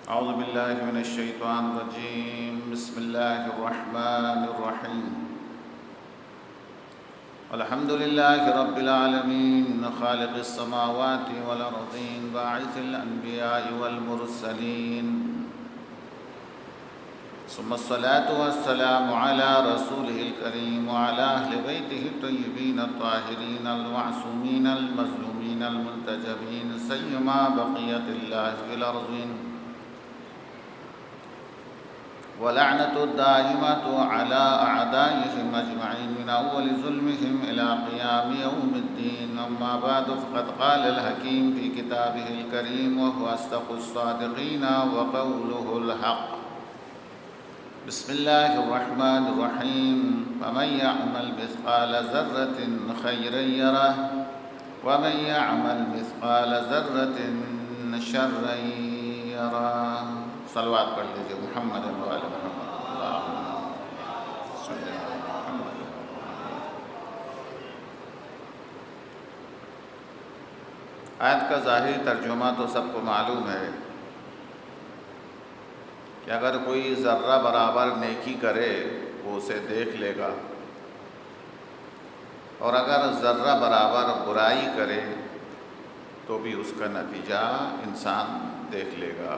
أعوذ بالله من الشيطان الرجيم. بسم الله الرحمن الرحيم. الحمد لله رب العالمين خالق السماوات والأرضين باعث الأنبياء والمرسلين، ثم الصلاة والسلام على رسوله الكريم وعلى أهل بيته الطيبين الطاهرين المعصومين المظلومين المنتجبين سيما بقية الله في الأرضين، ولعنة الدائمة على أعدائهم أجمعين من أول ظلمهم إلى قيام يوم الدين. أما بعد، فقد قال الحكيم في كتابه الكريم وهو أصدق الصادقين وقوله الحق. بسم الله الرحمن الرحيم. فمن يعمل مثقال ذرة خيرا يره ومن يعمل مثقال ذرة شرا يره. صلوات پڑھ لیجیے محمد و آل محمد. اللہم صلی علی محمد. آیت کا ظاہری ترجمہ تو سب کو معلوم ہے کہ اگر کوئی ذرہ برابر نیکی کرے وہ اسے دیکھ لے گا، اور اگر ذرہ برابر برائی کرے تو بھی اس کا نتیجہ انسان دیکھ لے گا.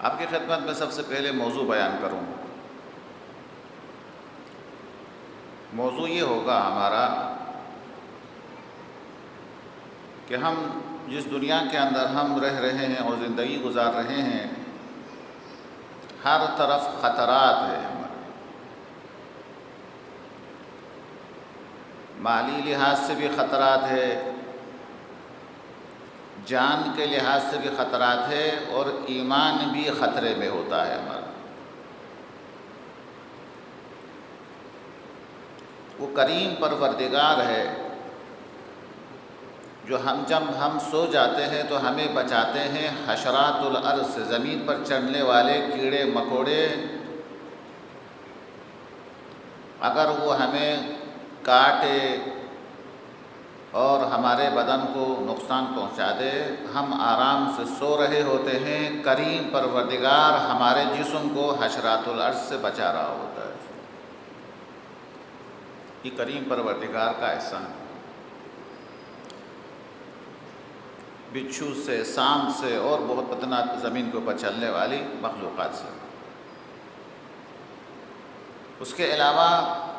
آپ کی خدمت میں سب سے پہلے موضوع بیان کروں. موضوع یہ ہوگا ہمارا کہ ہم جس دنیا کے اندر ہم رہ رہے ہیں اور زندگی گزار رہے ہیں، ہر طرف خطرات ہیں. ہمارے مالی لحاظ سے بھی خطرات ہے، جان کے لحاظ سے بھی خطرات ہے، اور ایمان بھی خطرے میں ہوتا ہے ہمارا. وہ کریم پروردگار ہے جو جب ہم سو جاتے ہیں تو ہمیں بچاتے ہیں حشرات الارض سے، زمین پر چڑھنے والے کیڑے مکوڑے. اگر وہ ہمیں کاٹے اور ہمارے بدن کو نقصان پہنچا دے، ہم آرام سے سو رہے ہوتے ہیں، کریم پروردگار ہمارے جسم کو حشرات الارض سے بچا رہا ہوتا ہے. یہ کریم پروردگار کا احسان ہے. بچھو سے، سانپ سے اور بہت پتنا زمین کے اوپر چلنے والی مخلوقات سے. اس کے علاوہ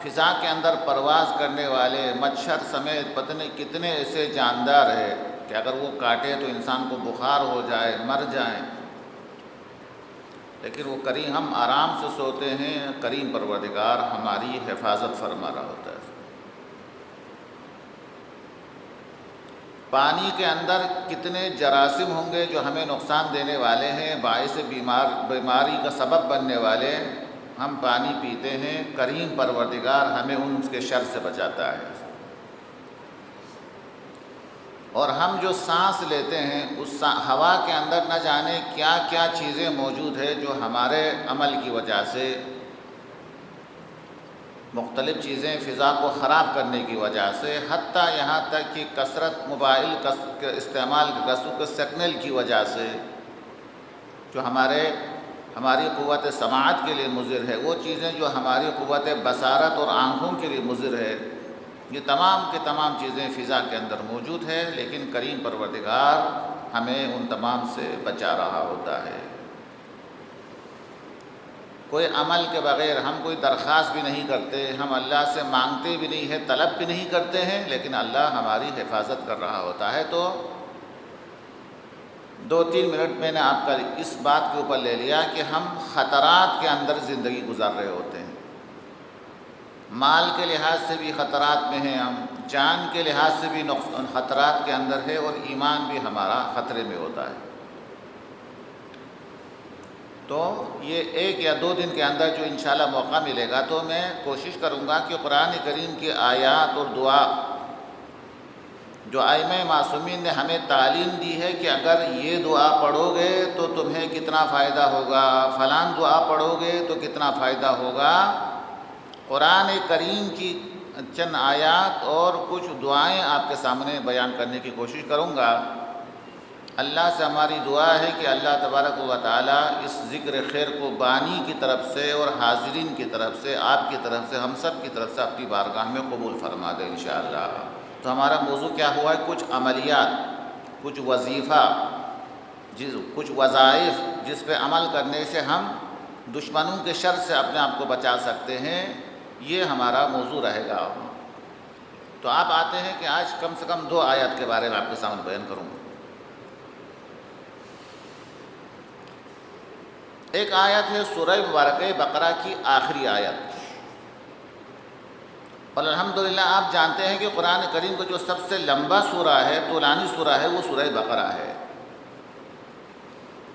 فضا کے اندر پرواز کرنے والے مچھر سمیت پتہ نہیں کتنے ایسے جاندار ہیں کہ اگر وہ کاٹے تو انسان کو بخار ہو جائے، مر جائیں، لیکن وہ کریم، ہم آرام سے سوتے ہیں، کریم پروردگار ہماری حفاظت فرما رہا ہوتا ہے. پانی کے اندر کتنے جراثیم ہوں گے جو ہمیں نقصان دینے والے ہیں، باعث بیماری کا سبب بننے والے. ہم پانی پیتے ہیں، کریم پروردگار ہمیں ان کے شر سے بچاتا ہے. اور ہم جو سانس لیتے ہیں اس ہوا کے اندر نہ جانے کیا کیا چیزیں موجود ہیں جو ہمارے عمل کی وجہ سے، مختلف چیزیں فضا کو خراب کرنے کی وجہ سے، حتیٰ یہاں تک کہ کثرت موبائل کا استعمال، گسو کے سگنل کی وجہ سے جو ہماری قوت سماعت کے لیے مضر ہے، وہ چیزیں جو ہماری قوت بصارت اور آنکھوں کے لیے مضر ہے، یہ تمام کے تمام چیزیں فضا کے اندر موجود ہے، لیکن کریم پروردگار ہمیں ان تمام سے بچا رہا ہوتا ہے. کوئی عمل کے بغیر ہم کوئی درخواست بھی نہیں کرتے، ہم اللہ سے مانگتے بھی نہیں ہیں، طلب بھی نہیں کرتے ہیں، لیکن اللہ ہماری حفاظت کر رہا ہوتا ہے. تو 2-3 منٹ میں نے آپ کا اس بات کے اوپر لے لیا کہ ہم خطرات کے اندر زندگی گزار رہے ہوتے ہیں. مال کے لحاظ سے بھی خطرات میں ہیں، ہم جان کے لحاظ سے بھی خطرات کے اندر ہے، اور ایمان بھی ہمارا خطرے میں ہوتا ہے. تو یہ 1 یا 2 دن کے اندر جو انشاءاللہ موقع ملے گا تو میں کوشش کروں گا کہ قرآن کریم کی آیات اور دعا جو ائمہ معصومین نے ہمیں تعلیم دی ہے کہ اگر یہ دعا پڑھو گے تو تمہیں کتنا فائدہ ہوگا، فلان دعا پڑھو گے تو کتنا فائدہ ہوگا، قرآن کریم کی چند آیات اور کچھ دعائیں آپ کے سامنے بیان کرنے کی کوشش کروں گا. اللہ سے ہماری دعا ہے کہ اللہ تبارک و تعالیٰ اس ذکر خیر کو بانی کی طرف سے اور حاضرین کی طرف سے، آپ کی طرف سے، ہم سب کی طرف سے اپنی بارگاہ میں قبول فرما دے انشاءاللہ۔ تو ہمارا موضوع کیا ہوا ہے؟ کچھ عملیات، کچھ وظیفہ، کچھ وظائف جس پہ عمل کرنے سے ہم دشمنوں کے شر سے اپنے آپ کو بچا سکتے ہیں، یہ ہمارا موضوع رہے گا۔ تو آپ آتے ہیں کہ آج کم سے کم 2 آیات کے بارے میں آپ کے سامنے بیان کروں گا۔ ایک آیت ہے سورہ مبارکہ بقرہ کی آخری آیت، اور الحمدللہ آپ جانتے ہیں کہ قرآن کریم کا جو سب سے لمبا سورہ ہے، طولانی سورہ ہے، وہ سورہ بقرہ ہے۔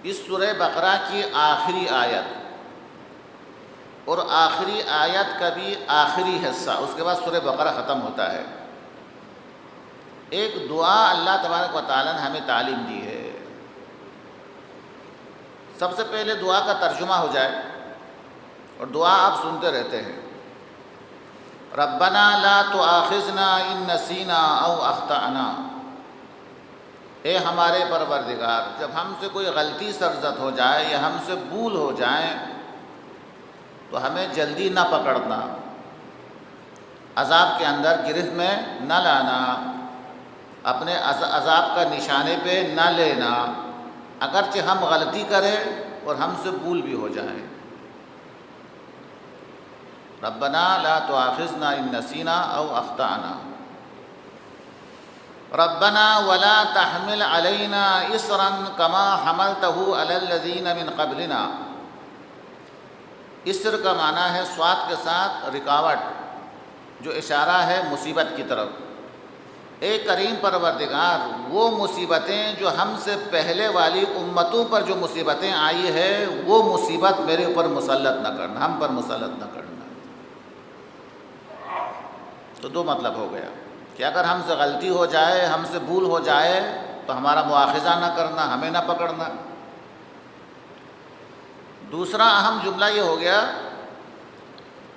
اس سورہ بقرہ کی آخری آیت اور آخری آیت کا بھی آخری حصہ، اس کے بعد سورہ بقرہ ختم ہوتا ہے، ایک دعا اللہ تبارک و تعالیٰ نے ہمیں تعلیم دی ہے۔ سب سے پہلے دعا کا ترجمہ ہو جائے، اور دعا آپ سنتے رہتے ہیں، ربنا لا تؤاخذنا ان نسینا او اخطأنا، اے ہمارے پروردگار جب ہم سے کوئی غلطی سرزد ہو جائے یا ہم سے بھول ہو جائے تو ہمیں جلدی نہ پکڑنا، عذاب کے اندر گرفت میں نہ لانا، اپنے عذاب کا نشانے پہ نہ لینا، اگرچہ ہم غلطی کریں اور ہم سے بھول بھی ہو جائیں۔ ربنا لا تؤاخذنا ان نسینا او اخطأنا، ربنا ولا تحمل علينا اصرا كما حملته على الذين من قبلنا۔ اسر کا معنی ہے صاد کے ساتھ رکاوٹ، جو اشارہ ہے مصیبت کی طرف۔ اے کریم پروردگار، وہ مصیبتیں جو ہم سے پہلے والی امتوں پر جو مصیبتیں آئی ہے، وہ مصیبت میرے اوپر مسلط نہ کرنا، ہم پر مسلط نہ کرنا۔ تو 2 مطلب ہو گیا کہ اگر ہم سے غلطی ہو جائے، ہم سے بھول ہو جائے تو ہمارا مواخذہ نہ کرنا، ہمیں نہ پکڑنا۔ دوسرا اہم جملہ یہ ہو گیا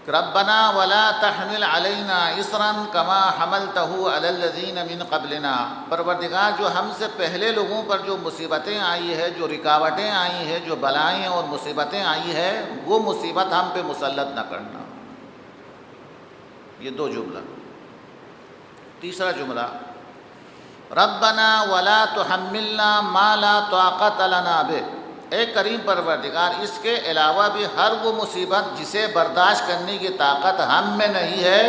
کہ ربنا ولا تحمل علینا اصرا کما حملته علی الذین من قبلنا، پروردگار جو ہم سے پہلے لوگوں پر جو مصیبتیں آئی ہے، جو رکاوٹیں آئی ہیں، جو بلائیں اور مصیبتیں آئی ہے، وہ مصیبت ہم پہ مسلط نہ کرنا۔ یہ 2 جملہ۔ تیسرا جملہ، ربنا ولا تحملنا ما لا طاقت لنا به، اے کریم پروردگار اس کے علاوہ بھی ہر وہ مصیبت جسے برداشت کرنے کی طاقت ہم میں نہیں ہے،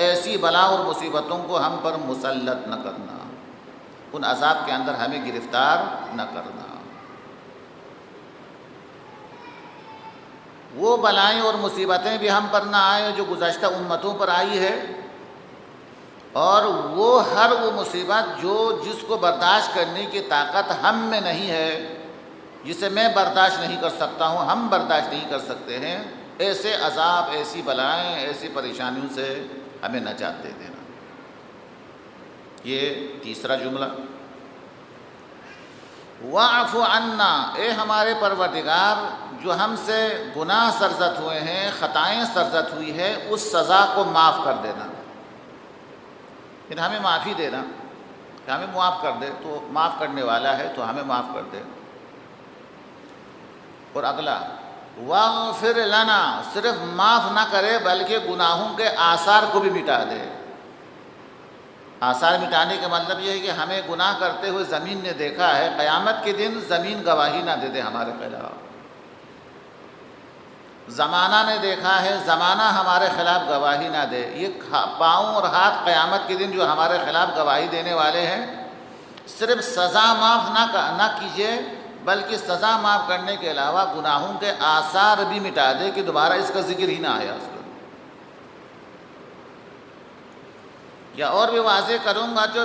ایسی بلا اور مصیبتوں کو ہم پر مسلط نہ کرنا، ان عذاب کے اندر ہمیں گرفتار نہ کرنا۔ وہ بلائیں اور مصیبتیں بھی ہم پر نہ آئیں جو گزشتہ امتوں پر آئی ہے، اور وہ ہر وہ مصیبت جس کو برداشت کرنے کی طاقت ہم میں نہیں ہے، جسے میں برداشت نہیں کر سکتا ہوں، ہم برداشت نہیں کر سکتے ہیں، ایسے عذاب، ایسی بلائیں، ایسی پریشانیوں سے ہمیں نجات دے دینا۔ یہ تیسرا جملہ۔ واعف عنا، اے ہمارے پروردگار جو ہم سے گناہ سرزد ہوئے ہیں، خطائیں سرزد ہوئی ہے، اس سزا کو معاف کر دینا، پھر ہمیں معافی دینا کہ ہمیں معاف کر دے، تو معاف کرنے والا ہے تو ہمیں معاف کر دے۔ اور اگلا، واغفر لنا، صرف معاف نہ کرے بلکہ گناہوں کے آثار کو بھی مٹا دے۔ آثار مٹانے کا مطلب یہ ہے کہ ہمیں گناہ کرتے ہوئے زمین نے دیکھا ہے، قیامت کے دن زمین گواہی نہ دے دے ہمارے خلاف، زمانہ نے دیکھا ہے، زمانہ ہمارے خلاف گواہی نہ دے۔ یہ پاؤں اور ہاتھ قیامت کے دن جو ہمارے خلاف گواہی دینے والے ہیں، صرف سزا معاف نہ کیجیے بلکہ سزا معاف کرنے کے علاوہ گناہوں کے آثار بھی مٹا دے کہ دوبارہ اس کا ذکر ہی نہ آیا اس کو۔ یا اور بھی واضح کروں گا، جو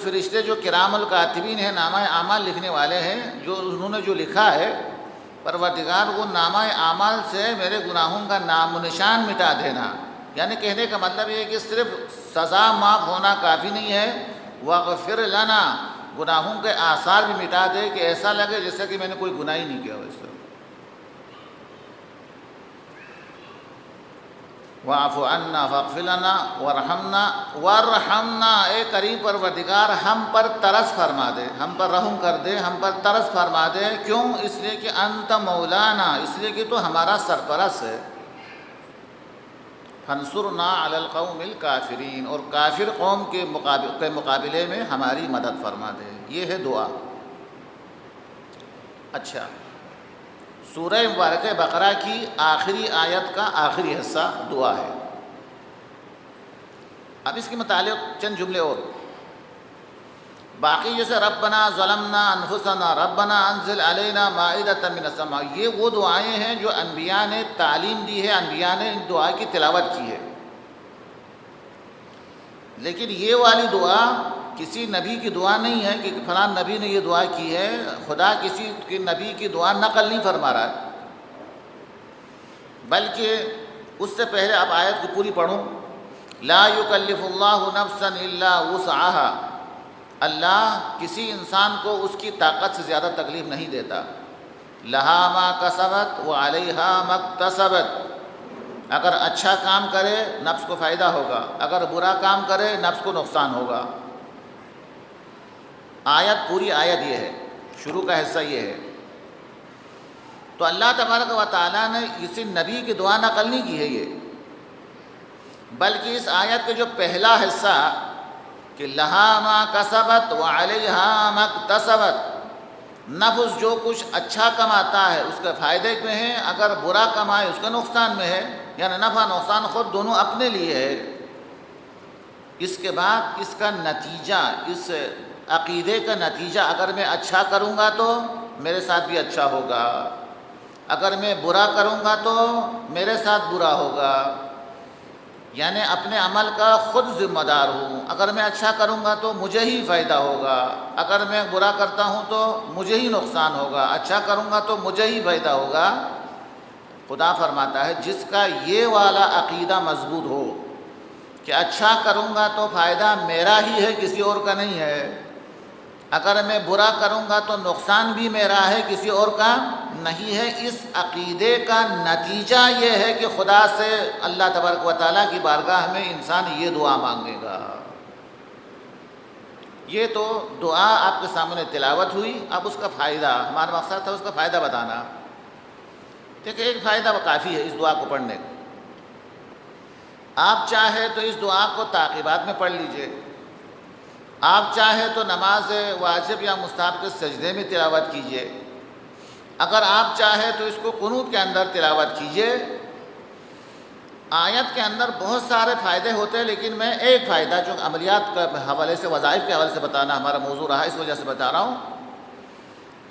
فرشتے جو کرام الکاتبین ہیں، نامہ اعمال لکھنے والے ہیں، انہوں نے جو لکھا ہے، پروردگار وہ نامہ اعمال سے میرے گناہوں کا نام و نشان مٹا دینا۔ یعنی کہنے کا مطلب یہ ہے کہ صرف سزا معاف ہونا کافی نہیں ہے، واغفر لنا، گناہوں کے آثار بھی مٹا دے کہ ایسا لگے جیسا کہ میں نے کوئی گناہ ہی نہیں کیا ویسا۔ واعف عنا واغفر لنا وارحمنا، اے کریم پروردگار ہم پر ترس فرما دے، ہم پر رحم کر دے، ہم پر ترس فرما دے۔ کیوں؟ اس لیے کہ انت مولانا، اس لیے کہ تو ہمارا سرپرست ہے۔ فانصرنا علی القوم الکافرین، اور کافر قوم کے مقابلے میں ہماری مدد فرما دے۔ یہ ہے دعا۔ اچھا، سورہ مبارکہ بقرہ کی آخری آیت کا آخری حصہ دعا ہے۔ اب اس کے متعلق چند جملے اور باقی، جیسے ربنا ظلمنا انفسنا ربنا انزل علینا مائدۃ من السماء، یہ وہ دعائیں ہیں جو انبیاء نے تعلیم دی ہے، انبیاء نے ان دعا کی تلاوت کی ہے۔ لیکن یہ والی دعا کسی نبی کی دعا نہیں ہے کہ فلاں نبی نے یہ دعا کی ہے، خدا کسی کے نبی کی دعا نقل نہیں فرما رہا ہے، بلکہ اس سے پہلے آپ آیت کو پوری پڑھوں، لا یکلف اللہ نفسا الا وسعها، اللہ کسی انسان کو اس کی طاقت سے زیادہ تکلیف نہیں دیتا۔ لہا ما کسبت وعلیہا ما اکتسبت، اگر اچھا کام کرے نفس کو فائدہ ہوگا، اگر برا کام کرے نفس کو نقصان ہوگا۔ آیت پوری آیت یہ ہے، شروع کا حصہ یہ ہے۔ تو اللہ تبارک و تعالیٰ نے کسی نبی کی دعا نقل نہیں کی ہے یہ، بلکہ اس آیت کے جو پہلا حصہ کہ لہا ما کسبت وعلیہا ما اکتسبت، نفس جو کچھ اچھا کماتا ہے اس کے فائدے میں ہے، اگر برا کمائے اس کے نقصان میں ہے، یعنی نفع نقصان خود دونوں اپنے لیے ہے۔ اس کے بعد اس کا نتیجہ، اس عقیدے کا نتیجہ، اگر میں اچھا کروں گا تو میرے ساتھ بھی اچھا ہوگا، اگر میں برا کروں گا تو میرے ساتھ برا ہوگا، یعنی اپنے عمل کا خود ذمہ دار ہوں۔ اگر میں اچھا کروں گا تو مجھے ہی فائدہ ہوگا، اگر میں برا کرتا ہوں تو مجھے ہی نقصان ہوگا، اچھا کروں گا تو مجھے ہی فائدہ ہوگا۔ خدا فرماتا ہے جس کا یہ والا عقیدہ مضبوط ہو کہ اچھا کروں گا تو فائدہ میرا ہی ہے، کسی اور کا نہیں ہے، اگر میں برا کروں گا تو نقصان بھی میرا ہے، کسی اور کا نہیں ہے، اس عقیدے کا نتیجہ یہ ہے کہ خدا سے اللہ تبارک و تعالیٰ کی بارگاہ میں انسان یہ دعا مانگے گا۔ یہ تو دعا آپ کے سامنے تلاوت ہوئی، اب اس کا فائدہ، ہمارا مقصد تھا اس کا فائدہ بتانا۔ دیکھیں، ایک فائدہ کافی ہے اس دعا کو پڑھنے کا۔ آپ چاہے تو اس دعا کو تعقیبات میں پڑھ لیجئے، آپ چاہے تو نماز واجب یا مستحب کے سجدے میں تلاوت کیجئے، اگر آپ چاہے تو اس کو قنوت کے اندر تلاوت کیجئے۔ آیت کے اندر بہت سارے فائدے ہوتے ہیں، لیکن میں ایک فائدہ جو عملیات کے حوالے سے، وظائف کے حوالے سے بتانا ہمارا موضوع رہا، اس وجہ سے بتا رہا ہوں۔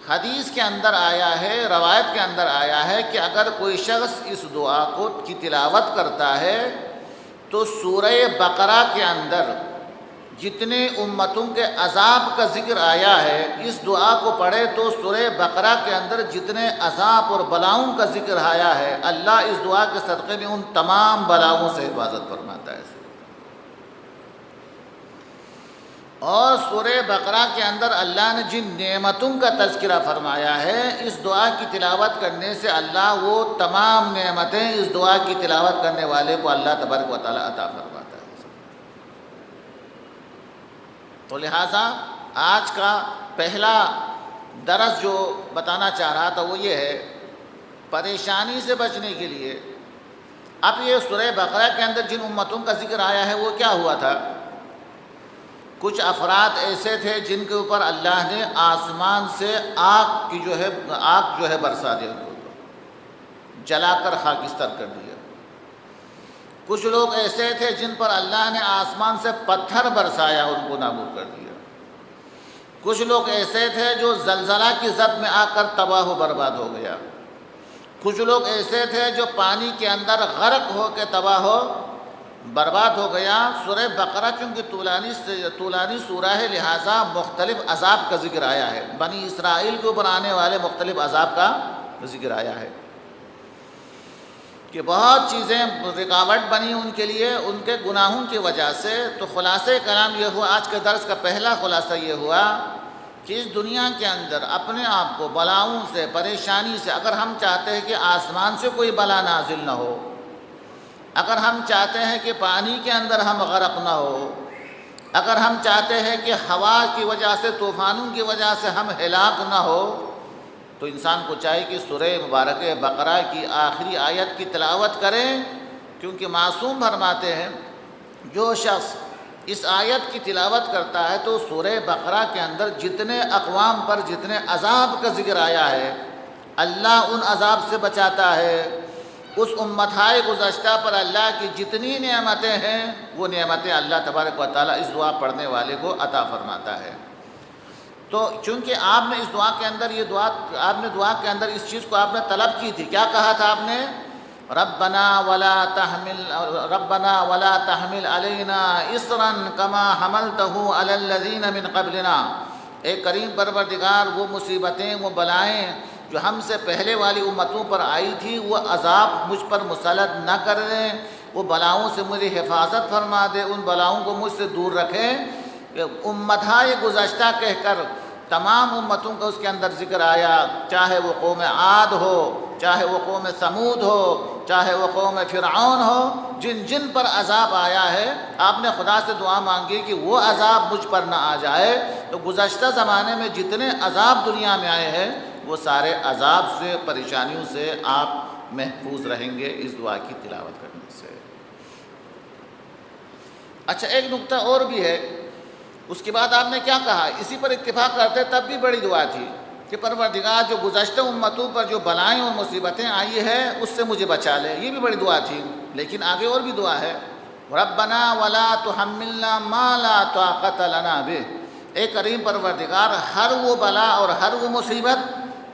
حدیث کے اندر آیا ہے، روایت کے اندر آیا ہے کہ اگر کوئی شخص اس دعا کی تلاوت کرتا ہے تو سورہ بقرہ کے اندر جتنے امتوں کے عذاب کا ذکر آیا ہے، اس دعا کو پڑھے تو سورہ بقرہ کے اندر جتنے عذاب اور بلاؤں کا ذکر آیا ہے، اللہ اس دعا کے صدقے میں ان تمام بلاؤں سے حفاظت فرماتا ہے۔ اور سورہ بقرہ کے اندر اللہ نے جن نعمتوں کا تذکرہ فرمایا ہے، اس دعا کی تلاوت کرنے سے اللہ وہ تمام نعمتیں اس دعا کی تلاوت کرنے والے کو اللہ تبارک و تعالیٰ عطا فرماتا ہے۔ تو لہٰذا آج کا پہلا درس جو بتانا چاہ رہا تھا وہ یہ ہے، پریشانی سے بچنے کے لیے۔ اب یہ سورہ بقرہ کے اندر جن امتوں کا ذکر آیا ہے وہ کیا ہوا تھا؟ کچھ افراد ایسے تھے جن کے اوپر اللہ نے آسمان سے آگ جو ہے برسا دیا، جلا کر خاکستر کر دیا۔ کچھ لوگ ایسے تھے جن پر اللہ نے آسمان سے پتھر برسایا، ان کو نابود کر دیا۔ کچھ لوگ ایسے تھے جو زلزلہ کی زد میں آ کر تباہ و برباد ہو گیا۔ کچھ لوگ ایسے تھے جو پانی کے اندر غرق ہو کے تباہ و برباد ہو گیا۔ سورہ بقرہ چونکہ طولانی سورہ ہے، لہٰذا مختلف عذاب کا ذکر آیا ہے، بنی اسرائیل کے اوپر آنے والے مختلف عذاب کا ذکر آیا ہے کہ بہت چیزیں رکاوٹ بنی ان کے لیے ان کے گناہوں کی وجہ سے۔ تو خلاصہ کلام یہ ہوا، آج کے درس کا پہلا خلاصہ یہ ہوا کہ اس دنیا کے اندر اپنے آپ کو بلاؤں سے، پریشانی سے، اگر ہم چاہتے ہیں کہ آسمان سے کوئی بلا نازل نہ ہو، اگر ہم چاہتے ہیں کہ پانی کے اندر ہم غرق نہ ہو، اگر ہم چاہتے ہیں کہ ہوا کی وجہ سے، طوفانوں کی وجہ سے ہم ہلاک نہ ہو، تو انسان کو چاہیے کہ سورہ مبارک بقرہ کی آخری آیت کی تلاوت کریں، کیونکہ معصوم فرماتے ہیں جو شخص اس آیت کی تلاوت کرتا ہے تو سورہ بقرہ کے اندر جتنے اقوام پر جتنے عذاب کا ذکر آیا ہے اللہ ان عذاب سے بچاتا ہے، اس امتہائے گزشتہ پر اللہ کی جتنی نعمتیں ہیں وہ نعمتیں اللہ تبارک و تعالیٰ اس دعا پڑھنے والے کو عطا فرماتا ہے۔ تو چونکہ آپ نے اس دعا کے اندر دعا کے اندر اس چیز کو آپ نے طلب کی تھی، کیا کہا تھا آپ نے؟ ربنا ولا تحمل علینا اصرا کما حملته علی الذین من قبلنا، اے کریم پروردگار وہ مصیبتیں، وہ بلائیں جو ہم سے پہلے والی امتوں پر آئی تھی وہ عذاب مجھ پر مسلط نہ کر دیں، وہ بلاؤں سے مجھے حفاظت فرما دے، ان بلاؤں کو مجھ سے دور رکھیں۔ امتہائے گزشتہ کہہ کر تمام امتوں کا اس کے اندر ذکر آیا، چاہے وہ قوم عاد ہو، چاہے وہ قوم ثمود ہو، چاہے وہ قوم فرعون ہو، جن جن پر عذاب آیا ہے آپ نے خدا سے دعا مانگی کہ وہ عذاب مجھ پر نہ آ جائے۔ تو گزشتہ زمانے میں جتنے عذاب دنیا میں آئے ہیں وہ سارے عذاب سے، پریشانیوں سے آپ محفوظ رہیں گے اس دعا کی تلاوت کرنے سے۔ اچھا ایک نقطہ اور بھی ہے، اس کے بعد آپ نے کیا کہا؟ اسی پر اتفاق کرتے تب بھی بڑی دعا تھی کہ پروردگار جو گزشتہ امتوں پر جو بلائیں اور مصیبتیں آئی ہے اس سے مجھے بچا لے، یہ بھی بڑی دعا تھی۔ لیکن آگے اور بھی دعا ہے، ربنا ولا تحملنا ما لا طاقت لنا بہ، اے کریم پروردگار ہر وہ بلا اور ہر وہ مصیبت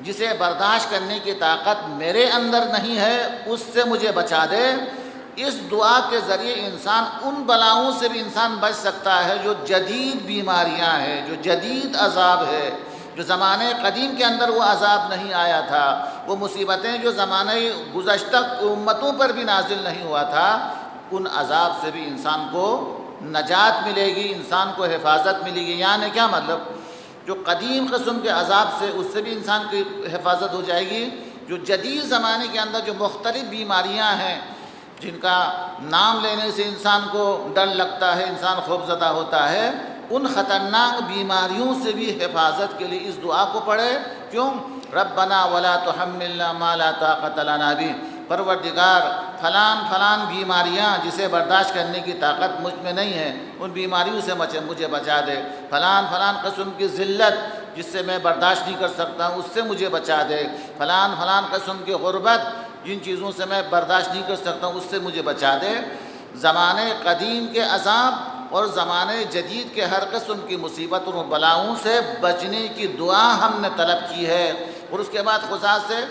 جسے برداشت کرنے کی طاقت میرے اندر نہیں ہے اس سے مجھے بچا دے۔ اس دعا کے ذریعے انسان ان بلاؤں سے بھی انسان بچ سکتا ہے جو جدید بیماریاں ہیں، جو جدید عذاب ہے، جو زمانے قدیم کے اندر وہ عذاب نہیں آیا تھا، وہ مصیبتیں جو زمانے گزشتہ امتوں پر بھی نازل نہیں ہوا تھا، ان عذاب سے بھی انسان کو نجات ملے گی، انسان کو حفاظت ملے گی۔ یعنی کیا مطلب؟ جو قدیم قسم کے عذاب سے اس سے بھی انسان کی حفاظت ہو جائے گی، جو جدید زمانے کے اندر جو مختلف بیماریاں ہیں جن کا نام لینے سے انسان کو ڈر لگتا ہے، انسان خوفزدہ ہوتا ہے، ان خطرناک بیماریوں سے بھی حفاظت کے لیے اس دعا کو پڑھے۔ کیوں؟ ربنا ولا تحملنا ما لا طاقت لنا بہ، پروردگار فلان بیماریاں جسے برداشت کرنے کی طاقت مجھ میں نہیں ہے ان بیماریوں سے مجھے بچا دے، فلان قسم کی ذلت جس سے میں برداشت نہیں کر سکتا ہوں اس سے مجھے بچا دے، فلان قسم کی غربت جن چیزوں سے میں برداشت نہیں کر سکتا ہوں اس سے مجھے بچا دے۔ زمانے قدیم کے عذاب اور زمانے جدید کے ہر قسم کی مصیبتوں و بلاؤں سے بچنے کی دعا ہم نے طلب کی ہے، اور اس کے بعد خدا سے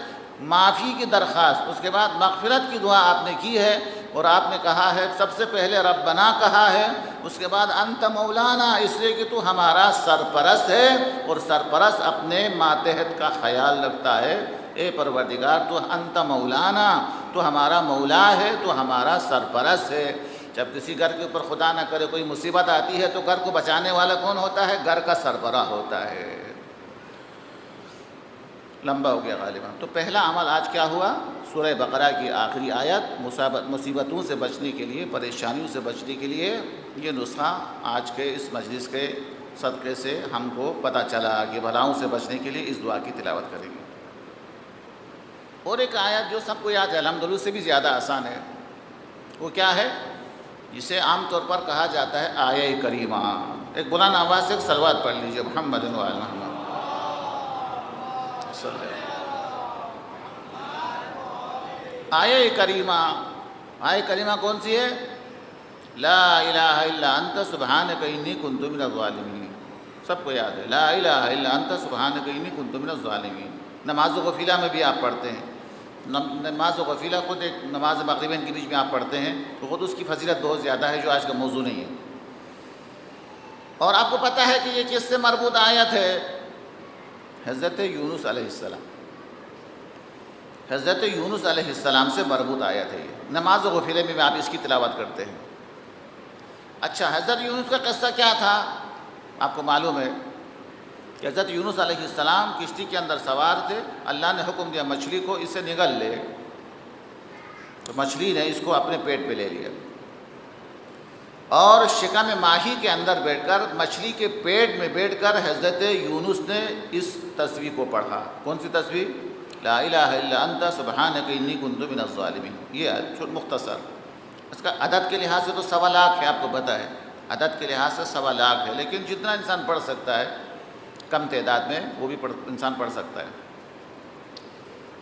معافی کی درخواست، اس کے بعد مغفرت کی دعا آپ نے کی ہے، اور آپ نے کہا ہے سب سے پہلے ربنا کہا ہے، اس کے بعد انت مولانا، اس لیے کہ تو ہمارا سرپرست ہے اور سرپرست اپنے ماتحت کا خیال رکھتا ہے۔ اے پروردگار تو انت مولانا، تو ہمارا مولا ہے، تو ہمارا سرپرست ہے۔ جب کسی گھر کے اوپر خدا نہ کرے کوئی مصیبت آتی ہے تو گھر کو بچانے والا کون ہوتا ہے؟ گھر کا سربراہ ہوتا ہے۔ لمبا ہو گیا غالباً۔ تو پہلا عمل آج کیا ہوا؟ سورہ بقرہ کی آخری آیت، مصیبتوں سے بچنے کے لیے، پریشانیوں سے بچنے کے لیے یہ نسخہ آج کے اس مجلس کے صدقے سے ہم کو پتہ چلا کہ بلاؤں سے بچنے کے لیے اس دعا کی تلاوت کریں گے۔ اور ایک آیت جو سب کو یاد ہے، الحمدللہ سے بھی زیادہ آسان ہے، وہ کیا ہے؟ جسے عام طور پر کہا جاتا ہے آیہ کریمہ۔ ایک بلند آواز سے ایک صلوات پڑھ لیجیے، محمد و آل محمد صلی اللہ علیہ وسلم۔ آیہ کریمہ، آیہ کریمہ کون سی ہے؟ لا الہ الا انت سبحانک انی کنت من الظالمین۔ سب کو یاد ہے، لا الہ الا انت سبحانک انی کنت من الظالمین۔ نماز غفیلہ میں بھی آپ پڑھتے ہیں، نماز غفیلہ خود ایک نماز مغربین کے بیچ میں آپ پڑھتے ہیں تو خود اس کی فضیلت بہت زیادہ ہے جو آج کا موضوع نہیں ہے۔ اور آپ کو پتہ ہے کہ یہ کس سے مربوط آیت ہے؟ حضرت یونس علیہ السلام، حضرت یونس علیہ السلام سے مربوط آیت ہے یہ۔ نماز غفیلہ میں آپ اس کی تلاوت کرتے ہیں۔ اچھا، حضرت یونس کا قصہ کیا تھا؟ آپ کو معلوم ہے کہ حضرت یونس علیہ السلام کشتی کے اندر سوار تھے، اللہ نے حکم دیا مچھلی کو اسے نگل لے، تو مچھلی نے اس کو اپنے پیٹ پہ لے لیا، اور شکم ماہی کے اندر بیٹھ کر، مچھلی کے پیٹ میں بیٹھ کر حضرت یونس نے اس تسبیح کو پڑھا۔ کون سی تسبیح؟ لا الہ الا انت سبحانک انی کنت من الظالمین۔ یہ مختصر، اس کا عدد کے لحاظ سے تو 1.25 لاکھ ہے، آپ کو پتہ ہے، عدد کے لحاظ سے 1.25 لاکھ ہے، لیکن جتنا انسان پڑھ سکتا ہے کم تعداد میں وہ بھی انسان پڑھ سکتا ہے۔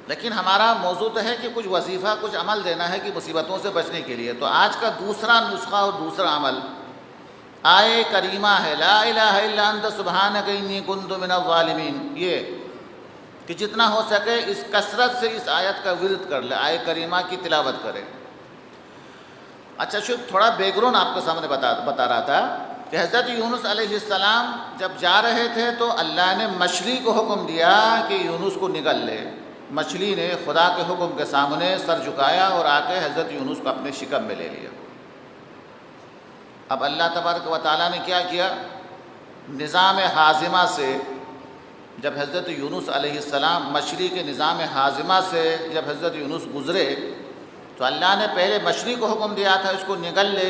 لیکن ہمارا موضوع تو ہے کہ کچھ وظیفہ، کچھ عمل دینا ہے کہ مصیبتوں سے بچنے کے لیے۔ تو آج کا دوسرا نسخہ اور دوسرا عمل آیے کریمہ ہے، لا الہ الا انت سبحانک انی کنت من الظالمین، یہ کہ جتنا ہو سکے اس کثرت سے اس آیت کا ورد کر لے، آیے کریمہ کی تلاوت کرے۔ اچھا تھوڑا بیک گراؤنڈ آپ کے سامنے بتا رہا تھا کہ حضرت یونس علیہ السلام جب جا رہے تھے تو اللہ نے مچھلی کو حکم دیا کہ یونس کو نگل لے۔ مچھلی نے خدا کے حکم کے سامنے سر جھکایا اور آ کے حضرت یونس کو اپنے شکم میں لے لیا۔ اب اللہ تبارک و تعالیٰ نے کیا کیا؟ نظام ہاضمہ سے جب حضرت یونس علیہ السلام مچھلی کے نظام ہاضمہ سے جب حضرت یونس گزرے تو اللہ نے پہلے مچھلی کو حکم دیا تھا اس کو نگل لے،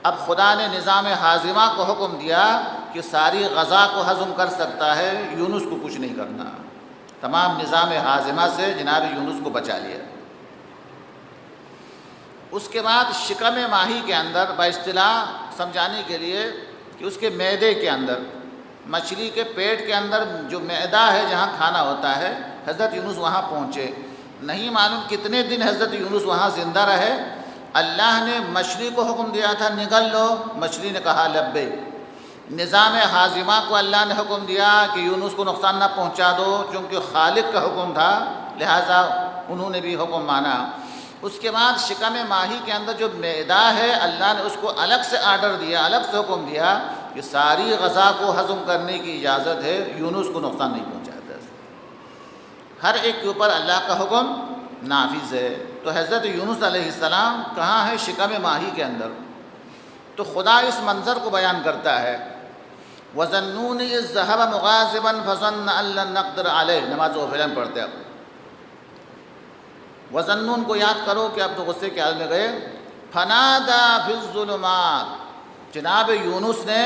اب خدا نے نظام ہاضمہ کو حکم دیا کہ ساری غذا کو ہضم کر سکتا ہے، یونس کو کچھ نہیں کرنا۔ تمام نظام ہاضمہ سے جناب یونس کو بچا لیا۔ اس کے بعد شکم ماہی کے اندر باصطلاح سمجھانے کے لیے کہ اس کے معدے کے اندر، مچھلی کے پیٹ کے اندر جو معدہ ہے جہاں کھانا ہوتا ہے، حضرت یونس وہاں پہنچے۔ نہیں معلوم کتنے دن حضرت یونس وہاں زندہ رہے۔ اللہ نے مچھلی کو حکم دیا تھا نگل لو، مچھلی نے کہا لبیک۔ نظام ہاضمہ کو اللہ نے حکم دیا کہ یونس کو نقصان نہ پہنچا دو، چونکہ خالق کا حکم تھا لہٰذا انہوں نے بھی حکم مانا۔ اس کے بعد شکم ماہی کے اندر جو معدہ ہے، اللہ نے اس کو الگ سے آرڈر دیا، الگ سے حکم دیا کہ ساری غذا کو ہضم کرنے کی اجازت ہے، یونس کو نقصان نہیں پہنچاتا۔ ہر ایک کے اوپر اللہ کا حکم نافذ ہے۔ تو حضرت یونس علیہ السلام کہاں ہے؟ شکم ماہی کے اندر۔ تو خدا اس منظر کو بیان کرتا ہے، وَظَنُّونِ إِذْ ذَهَبَ مُغَاضِبًا فَظَنَّ أَن لَّن نَّقْدِرَ عَلَيْهِ۔ نماز وفلن پڑھتے اب وَظَنُّون کو یاد کرو کہ اب تو غصے کے حال میں گئے۔ فَنَادَىٰ فِي الظُّلُمَاتِ، جناب یونس نے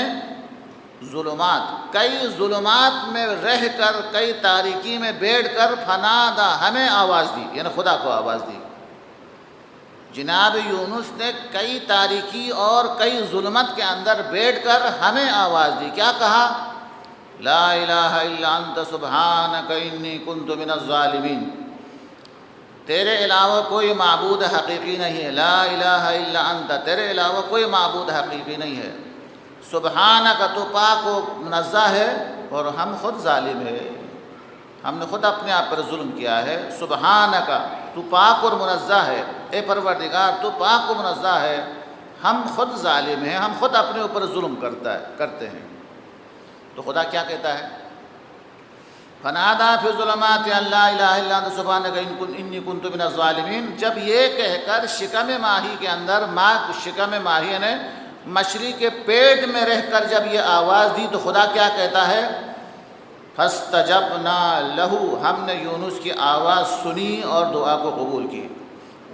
کئی ظلمات میں رہ کر، کئی تاریکی میں بیٹھ کر فنادا، ہمیں آواز دی، یعنی خدا کو آواز دی۔ جناب یونس نے کئی تاریکی اور کئی ظلمت کے اندر بیٹھ کر ہمیں آواز دی۔ کیا کہا؟ لا الہ الا انت سبحانک انی کنت من الظالمین، تیرے علاوہ کوئی معبود حقیقی نہیں ہے، لا الہ الا انت، تیرے علاوہ کوئی معبود حقیقی نہیں ہے، سبحانک، تو پاک و منزہ ہے، اور ہم خود ظالم ہے، ہم نے خود اپنے آپ پر ظلم کیا ہے۔ سبحانک، تو پاک اور منزہ ہے، اے پروردگار تو پاک و منزہ ہے، ہم خود ظالم ہیں، ہم خود اپنے اوپر ظلم کرتے ہیں۔ تو خدا کیا کہتا ہے؟ فنادا فی الظلمات ان لا الہ الا انت سبحانک انی کنت من الظالمین۔ جب یہ کہہ کر شکم ماہی کے اندر، شکم ماہی نے مچھلی کے پیٹ میں رہ کر جب یہ آواز دی تو خدا کیا کہتا ہے؟ فاستجبنا لہ، ہم نے یونس کی آواز سنی اور دعا کو قبول کی۔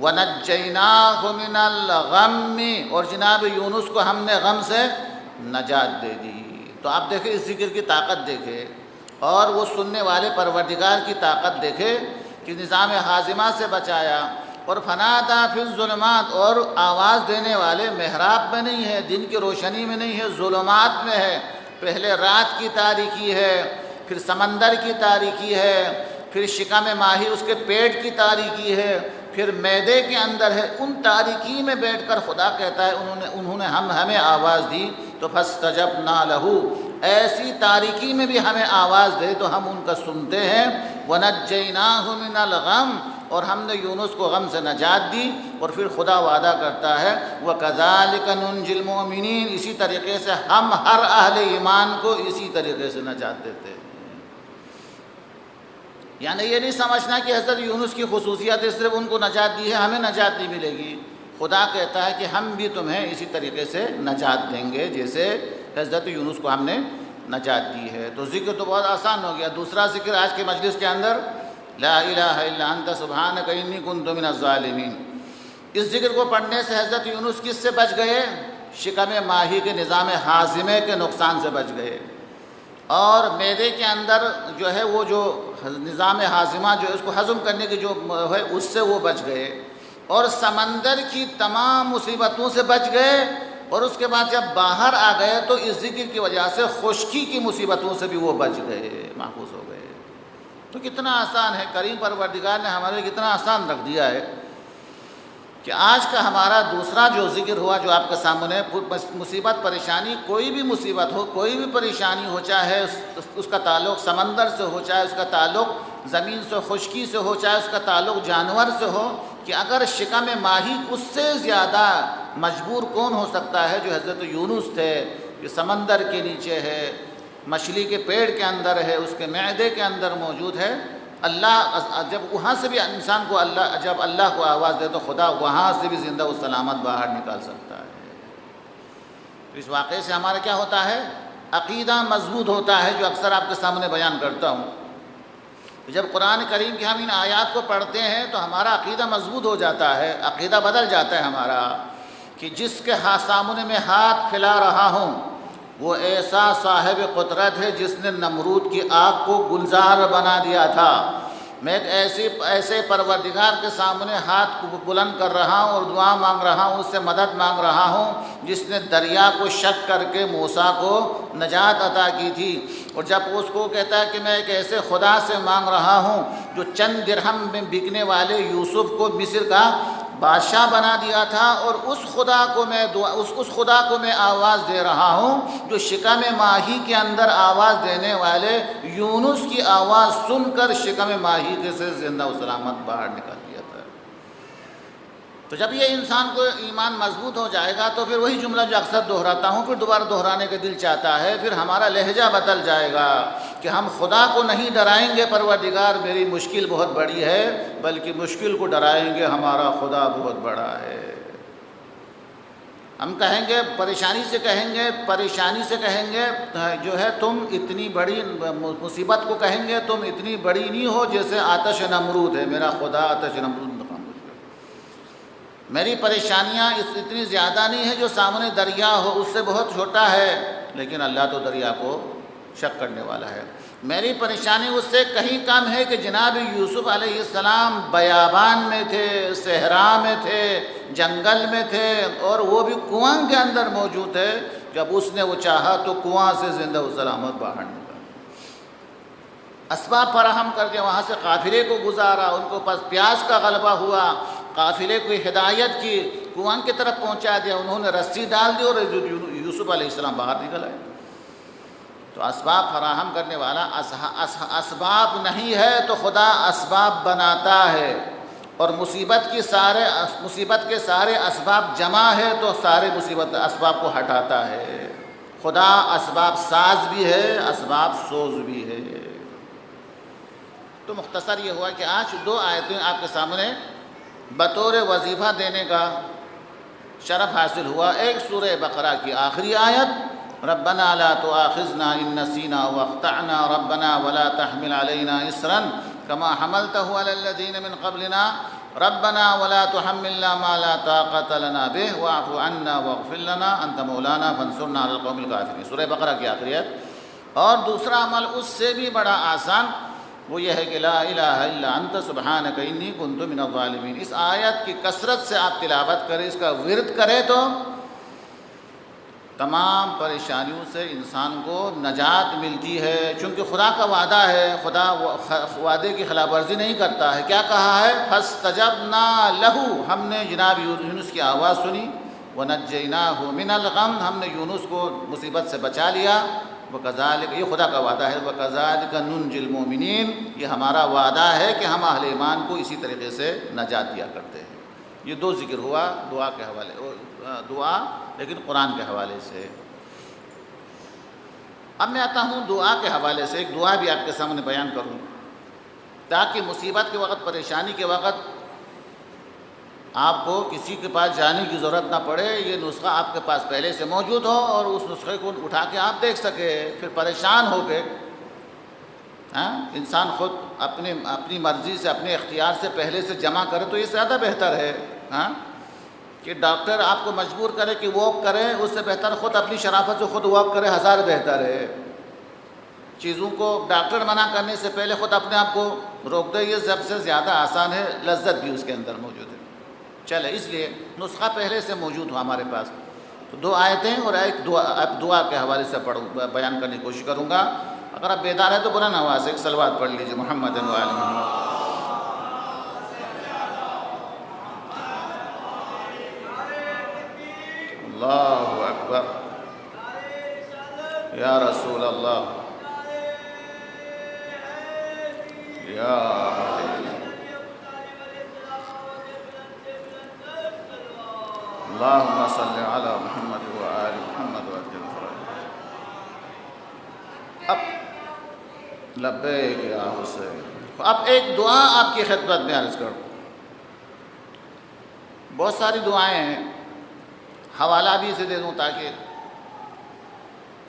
ونجیناہ من الغم، اور جناب یونس کو ہم نے غم سے نجات دے دی۔ تو آپ دیکھیں اس ذکر کی طاقت دیکھیں، اور وہ سننے والے پروردگار کی طاقت دیکھے کہ نظام ہاضمہ سے بچایا۔ اور فنادا فی الظلمات، اور آواز دینے والے محراب میں نہیں ہے، دن کی روشنی میں نہیں ہے، ظلمات میں ہے۔ پہلے رات کی تاریکی ہے، پھر سمندر کی تاریکی ہے، پھر شکم ماہی اس کے پیٹ کی تاریکی ہے، پھر معدے کے اندر ہے۔ ان تاریکی میں بیٹھ کر خدا کہتا ہے انہوں نے ہمیں آواز دی تو فاستجبنا لہ، ایسی تاریکی میں بھی ہمیں آواز دے تو ہم ان کا سنتے ہیں۔ ونجیناہ من الغم، اور ہم نے یونس کو غم سے نجات دی۔ اور پھر خدا وعدہ کرتا ہے وَكَذَلِكَ نُنْجِي الْمُؤْمِنِينَ، اسی طریقے سے ہم ہر اہل ایمان کو اسی طریقے سے نجات دیتے ہیں۔ یعنی یہ نہیں سمجھنا کہ حضرت یونس کی خصوصیت ہے صرف ان کو نجات دی ہے ہمیں نجات نہیں ملے گی۔ خدا کہتا ہے کہ ہم بھی تمہیں اسی طریقے سے نجات دیں گے جیسے حضرت یونس کو ہم نے نجات دی ہے۔ تو ذکر تو بہت آسان ہو گیا۔ دوسرا ذکر آج کے مجلس کے اندر لا الہ الا انت سبحانک انی کنت من الظالمین۔ اس ذکر کو پڑھنے سے حضرت یونس کس سے بچ گئے؟ شکم ماہی کے نظام ہاضمے کے نقصان سے بچ گئے، اور معدے کے اندر جو ہے وہ جو نظام ہاضمہ جو ہے اس کو ہضم کرنے کی جو ہے اس سے وہ بچ گئے، اور سمندر کی تمام مصیبتوں سے بچ گئے، اور اس کے بعد جب باہر آ گئے تو اس ذکر کی وجہ سے خشکی کی مصیبتوں سے بھی وہ بچ گئے، محفوظ ہو گئے۔ تو کتنا آسان ہے، کریم پروردگار نے ہمارے لیے کتنا آسان رکھ دیا ہے کہ آج کا ہمارا دوسرا جو ذکر ہوا جو آپ کے سامنے، مصیبت پریشانی، کوئی بھی مصیبت ہو، کوئی بھی پریشانی ہو، چاہے اس کا تعلق سمندر سے ہو، چاہے اس کا تعلق زمین سے خشکی سے ہو، چاہے اس کا تعلق جانور سے ہو، کہ اگر شکم ماہی اس سے زیادہ مجبور کون ہو سکتا ہے جو حضرت یونس تھے، جو سمندر کے نیچے ہے، مچھلی کے پیڑ کے اندر ہے، اس کے معدے کے اندر موجود ہے۔ اللہ جب وہاں سے بھی انسان کو جب اللہ کو آواز دے تو خدا وہاں سے بھی زندہ و سلامت باہر نکال سکتا ہے۔ تو اس واقعے سے ہمارا کیا ہوتا ہے؟ عقیدہ مضبوط ہوتا ہے، جو اکثر آپ کے سامنے بیان کرتا ہوں۔ جب قرآن کریم کی ہم ان آیات کو پڑھتے ہیں تو ہمارا عقیدہ مضبوط ہو جاتا ہے، عقیدہ بدل جاتا ہے ہمارا، کہ جس کے سامنے میں ہاتھ پھیلا رہا ہوں وہ ایسا صاحب قدرت ہے جس نے نمرود کی آگ کو گلزار بنا دیا تھا۔ میں ایک ایسے پروردگار کے سامنے ہاتھ کو بلند کر رہا ہوں اور دعا مانگ رہا ہوں، اس سے مدد مانگ رہا ہوں، جس نے دریا کو شق کر کے موسیٰ کو نجات عطا کی تھی۔ اور جب اس کو کہتا ہے کہ میں ایک ایسے خدا سے مانگ رہا ہوں جو چند درہم میں بکنے والے یوسف کو مصر کا بادشاہ بنا دیا تھا، اور اس خدا کو میں آواز دے رہا ہوں جو شکم ماہی کے اندر آواز دینے والے یونس کی آواز سن کر شکم ماہی کے سے زندہ و سلامت باہر نکال دیا تھا۔ تو جب یہ انسان کو ایمان مضبوط ہو جائے گا تو پھر وہی جملہ جو اکثر دہراتا ہوں، پھر دوبارہ دہرانے کا دل چاہتا ہے، پھر ہمارا لہجہ بدل جائے گا کہ ہم خدا کو نہیں ڈرائیں گے پروردگار میری مشکل بہت بڑی ہے، بلکہ مشکل کو ڈرائیں گے ہمارا خدا بہت بڑا ہے۔ ہم کہیں گے پریشانی سے کہیں گے جو ہے تم اتنی بڑی مصیبت کو کہیں گے تم اتنی بڑی نہیں ہو جیسے آتش نمرود ہے، میرا خدا آتش نمرود میری پریشانیاں اتنی زیادہ نہیں ہے جو سامنے دریا ہو اس سے بہت چھوٹا ہے، لیکن اللہ تو دریا کو شق کرنے والا ہے۔ میری پریشانی اس سے کہیں کم ہے کہ جناب یوسف علیہ السلام بیابان میں تھے، صحرا میں تھے، جنگل میں تھے، اور وہ بھی کنواں کے اندر موجود ہے۔ جب اس نے وہ چاہا تو کنواں سے زندہ و سلامت باہر نکلا، اسباب فراہم کر کے وہاں سے قافلے کو گزارا، ان کو پاس پیاس کا غلبہ ہوا، قافلے کو ہدایت کی، کنواں کی طرف پہنچا دیا، انہوں نے رسی ڈال دی اور یوسف علیہ السلام باہر نکل آئے۔ تو اسباب فراہم کرنے والا اسباب نہیں ہے تو خدا اسباب بناتا ہے، اور مصیبت کے سارے اسباب جمع ہے تو سارے اسباب کو ہٹاتا ہے۔ خدا اسباب ساز بھی ہے، اسباب سوز بھی ہے۔ تو مختصر یہ ہوا کہ آج 2 آیتیں آپ کے سامنے بطور وظیفہ دینے کا شرف حاصل ہوا۔ ایک سورہ بقرہ کی آخری آیت، ربنا لا تؤاخذنا ان نسینا واخطأنا ربنا ولا تحمل علينا اصرا كما حملته على الذين من قبلنا ربنا ولا تحملنا ما لا طاقة لنا به واعف عنا واغفر لنا انت مولانا فانصرنا على القوم الكافرين، سورہ بقرہ کی آخری آیت۔ اور دوسرا عمل اس سے بھی بڑا آسان وہ یہ ہے کہ لا الہ الا انت سبحانک انی کنت من الظالمین۔ اس آیت کی کثرت سے آپ تلاوت کریں، اس کا ورد کریں تو تمام پریشانیوں سے انسان کو نجات ملتی ہے، چونکہ خدا کا وعدہ ہے، خدا وعدے کی خلاف ورزی نہیں کرتا ہے۔ کیا کہا ہے؟ فاستجبنا لہ، ہم نے جناب یونس کی آواز سنی، ونجیناہ من الغم، ہم نے یونس کو مصیبت سے بچا لیا۔ وَكَذَلِكَ، یہ خدا کا وعدہ ہے، وَكَذَلِكَ نُنْجِي الْمُؤْمِنِينَ، یہ ہمارا وعدہ ہے کہ ہم اہل ایمان کو اسی طریقے سے نجات دیا کرتے ہیں۔ یہ 2 ذکر ہوا دعا کے حوالے، دعا لیکن قرآن کے حوالے سے۔ اب میں آتا ہوں دعا کے حوالے سے، ایک دعا بھی آپ کے سامنے بیان کروں تاکہ مصیبت کے وقت، پریشانی کے وقت آپ کو کسی کے پاس جانے کی ضرورت نہ پڑے، یہ نسخہ آپ کے پاس پہلے سے موجود ہو اور اس نسخے کو اٹھا کے آپ دیکھ سکے۔ پھر پریشان ہو کے انسان خود اپنی مرضی سے، اپنے اختیار سے پہلے سے جمع کرے تو یہ زیادہ بہتر ہے۔ کہ ڈاکٹر آپ کو مجبور کرے کہ واک کرے، اس سے بہتر خود اپنی شرافت سے خود واک کرے، ہزار بہتر ہے۔ چیزوں کو ڈاکٹر منع کرنے سے پہلے خود اپنے آپ کو روک دے، یہ سب سے زیادہ آسان ہے، لذت بھی اس کے اندر موجود ہے۔ چلے، اس لیے نسخہ پہلے سے موجود ہو ہمارے پاس۔ تو 2 آیتیں اور ایک دعا کے حوالے سے بیان کرنے کی کوشش کروں گا۔ اگر آپ بیدار ہیں تو بلند آواز سے ایک صلوات پڑھ لیجیے محمد و آل محمد۔ اللہ اکبر، یا رسول اللہ، یا اللہم صلی علی محمد و آل محمد وعجل فرجہ۔ اب لبیک یا حسین، اب ایک دعا آپ کی خدمت میں عرض کروں۔ بہت ساری دعائیں ہیں، حوالہ بھی اسے دے دوں تاکہ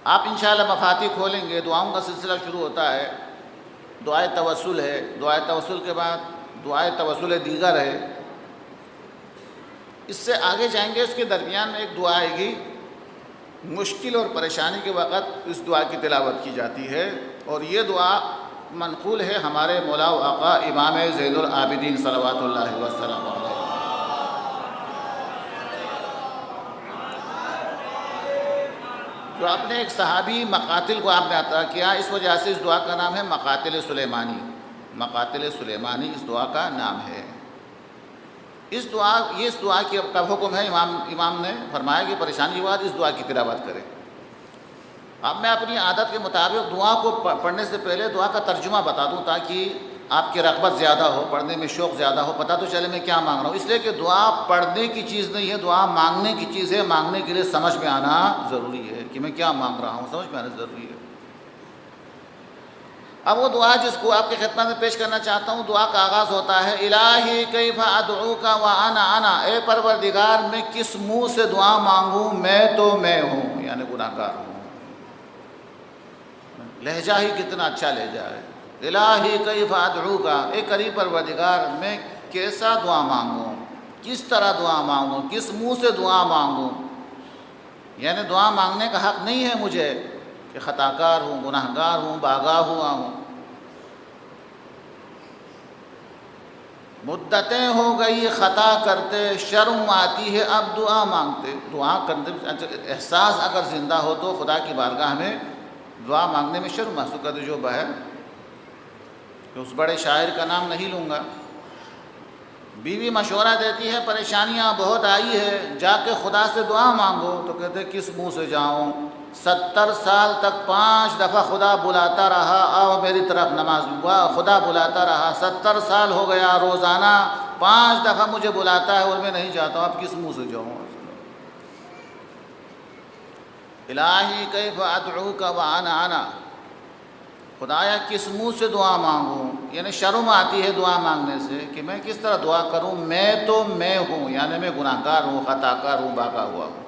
آپ انشاءاللہ مفاتیح کھولیں گے۔ دعاؤں کا سلسلہ شروع ہوتا ہے، دعائے توسل ہے، دعائے توسل کے بعد دعائے توسل دیگر ہے، اس سے آگے جائیں گے۔ اس کے درمیان میں ایک دعا آئے گی، مشکل اور پریشانی کے وقت اس دعا کی تلاوت کی جاتی ہے، اور یہ دعا منقول ہے ہمارے مولا و آقا امام زین العابدین صلوات اللہ وسلم علیہ۔ جو اپنے ایک صحابی مقاتل کو آپ نے عطا کیا، اس وجہ سے اس دعا کا نام ہے مقاتل سلیمانی۔ مقاتل سلیمانی اس دعا کا نام ہے۔ اس دعا کا حکم ہے، امام نے فرمایا کہ پریشانی کے بعد اس دعا کی تلاوت کرے۔ اب میں اپنی عادت کے مطابق دعا کو پڑھنے سے پہلے دعا کا ترجمہ بتا دوں تاکہ آپ کی رغبت زیادہ ہو، پڑھنے میں شوق زیادہ ہو، پتہ تو چلے میں کیا مانگ رہا ہوں۔ اس لیے کہ دعا پڑھنے کی چیز نہیں ہے، دعا مانگنے کی چیز ہے۔ مانگنے کے لیے سمجھ میں آنا ضروری ہے کہ میں کیا مانگ رہا ہوں، سمجھ میں آنا ضروری ہے۔ اب وہ دعا جس کو آپ کی خدمت میں پیش کرنا چاہتا ہوں، دعا کا آغاز ہوتا ہے الہی کیف ادعوک وانا انا، اے پروردگار میں کس منہ سے دعا مانگوں، میں تو میں ہوں، یعنی گناہ گار ہوں۔ لہجہ ہی کتنا اچھا لہجہ ہے، الہی کیف ادعوک، اے کریم پروردگار میں کیسا دعا مانگوں، کس طرح دعا مانگوں، کس منہ سے دعا مانگوں۔ یعنی دعا مانگنے کا حق نہیں ہے مجھے کہ خطا کار ہوں، گناہ گار ہوں، باغا ہوا ہوں۔ مدتیں ہو گئی خطا کرتے، شرم آتی ہے اب دعا مانگتے۔ دعا کرتے احساس اگر زندہ ہو تو خدا کی بارگاہ میں دعا مانگنے میں شرم محسوس کرتے۔ جو ہے کہ اس بڑے شاعر کا نام نہیں لوں گا، بیوی مشورہ دیتی ہے پریشانیاں بہت آئی ہے، جا کے خدا سے دعا مانگو، تو کہتے کس منہ سے جاؤں، 70 سال تک 5 دفعہ خدا بلاتا رہا، آؤ میری طرف نماز، خدا بلاتا رہا، 70 سال ہو گیا، روزانہ 5 دفعہ مجھے بلاتا ہے اور میں نہیں جاتا ہوں، اب کس منہ سے جاؤں۔ الہی کیف ادعوک وانا انا، خدایا کس منہ سے دعا مانگوں، یعنی شرم آتی ہے دعا مانگنے سے کہ میں کس طرح دعا کروں، میں تو میں ہوں، یعنی میں گناہ گار ہوں، خطا کار ہوں، باغا ہوا ہوں۔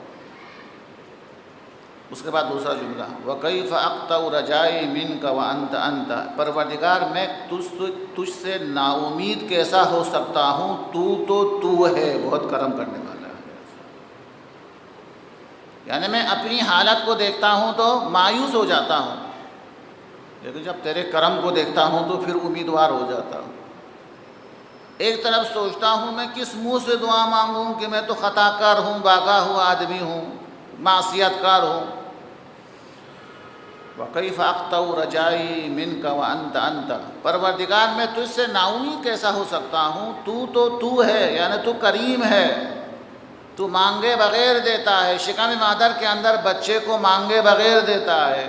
اس کے بعد دوسرا جملہ وَكَيْفَ أَقْطَعُ رَجَائِي مِنْكَ وَأَنْتَ أَنْتَ، پروردگار میں تجھ سے نا امید کیسا ہو سکتا ہوں، تو ہے، بہت کرم کرنے والا ہے۔ یعنی میں اپنی حالت کو دیکھتا ہوں تو مایوس ہو جاتا ہوں، لیکن جب تیرے کرم کو دیکھتا ہوں تو پھر امیدوار ہو جاتا ہوں۔ ایک طرف سوچتا ہوں میں کس منہ سے دعا مانگوں کہ میں تو خطا کار ہوں، باغا ہوا آدمی ہوں، معصیت کار ہوں۔ وَكَيْفَ أَقْطَعُ رَجَائِي مِنْكَ وَأَنْتَ أَنْتَ، پروردگار میں تجھ سے نا امید کیسا ہو سکتا ہوں، تو ہے، یعنی تو کریم ہے، تو مانگے بغیر دیتا ہے، شکم مادر کے اندر بچے کو مانگے بغیر دیتا ہے،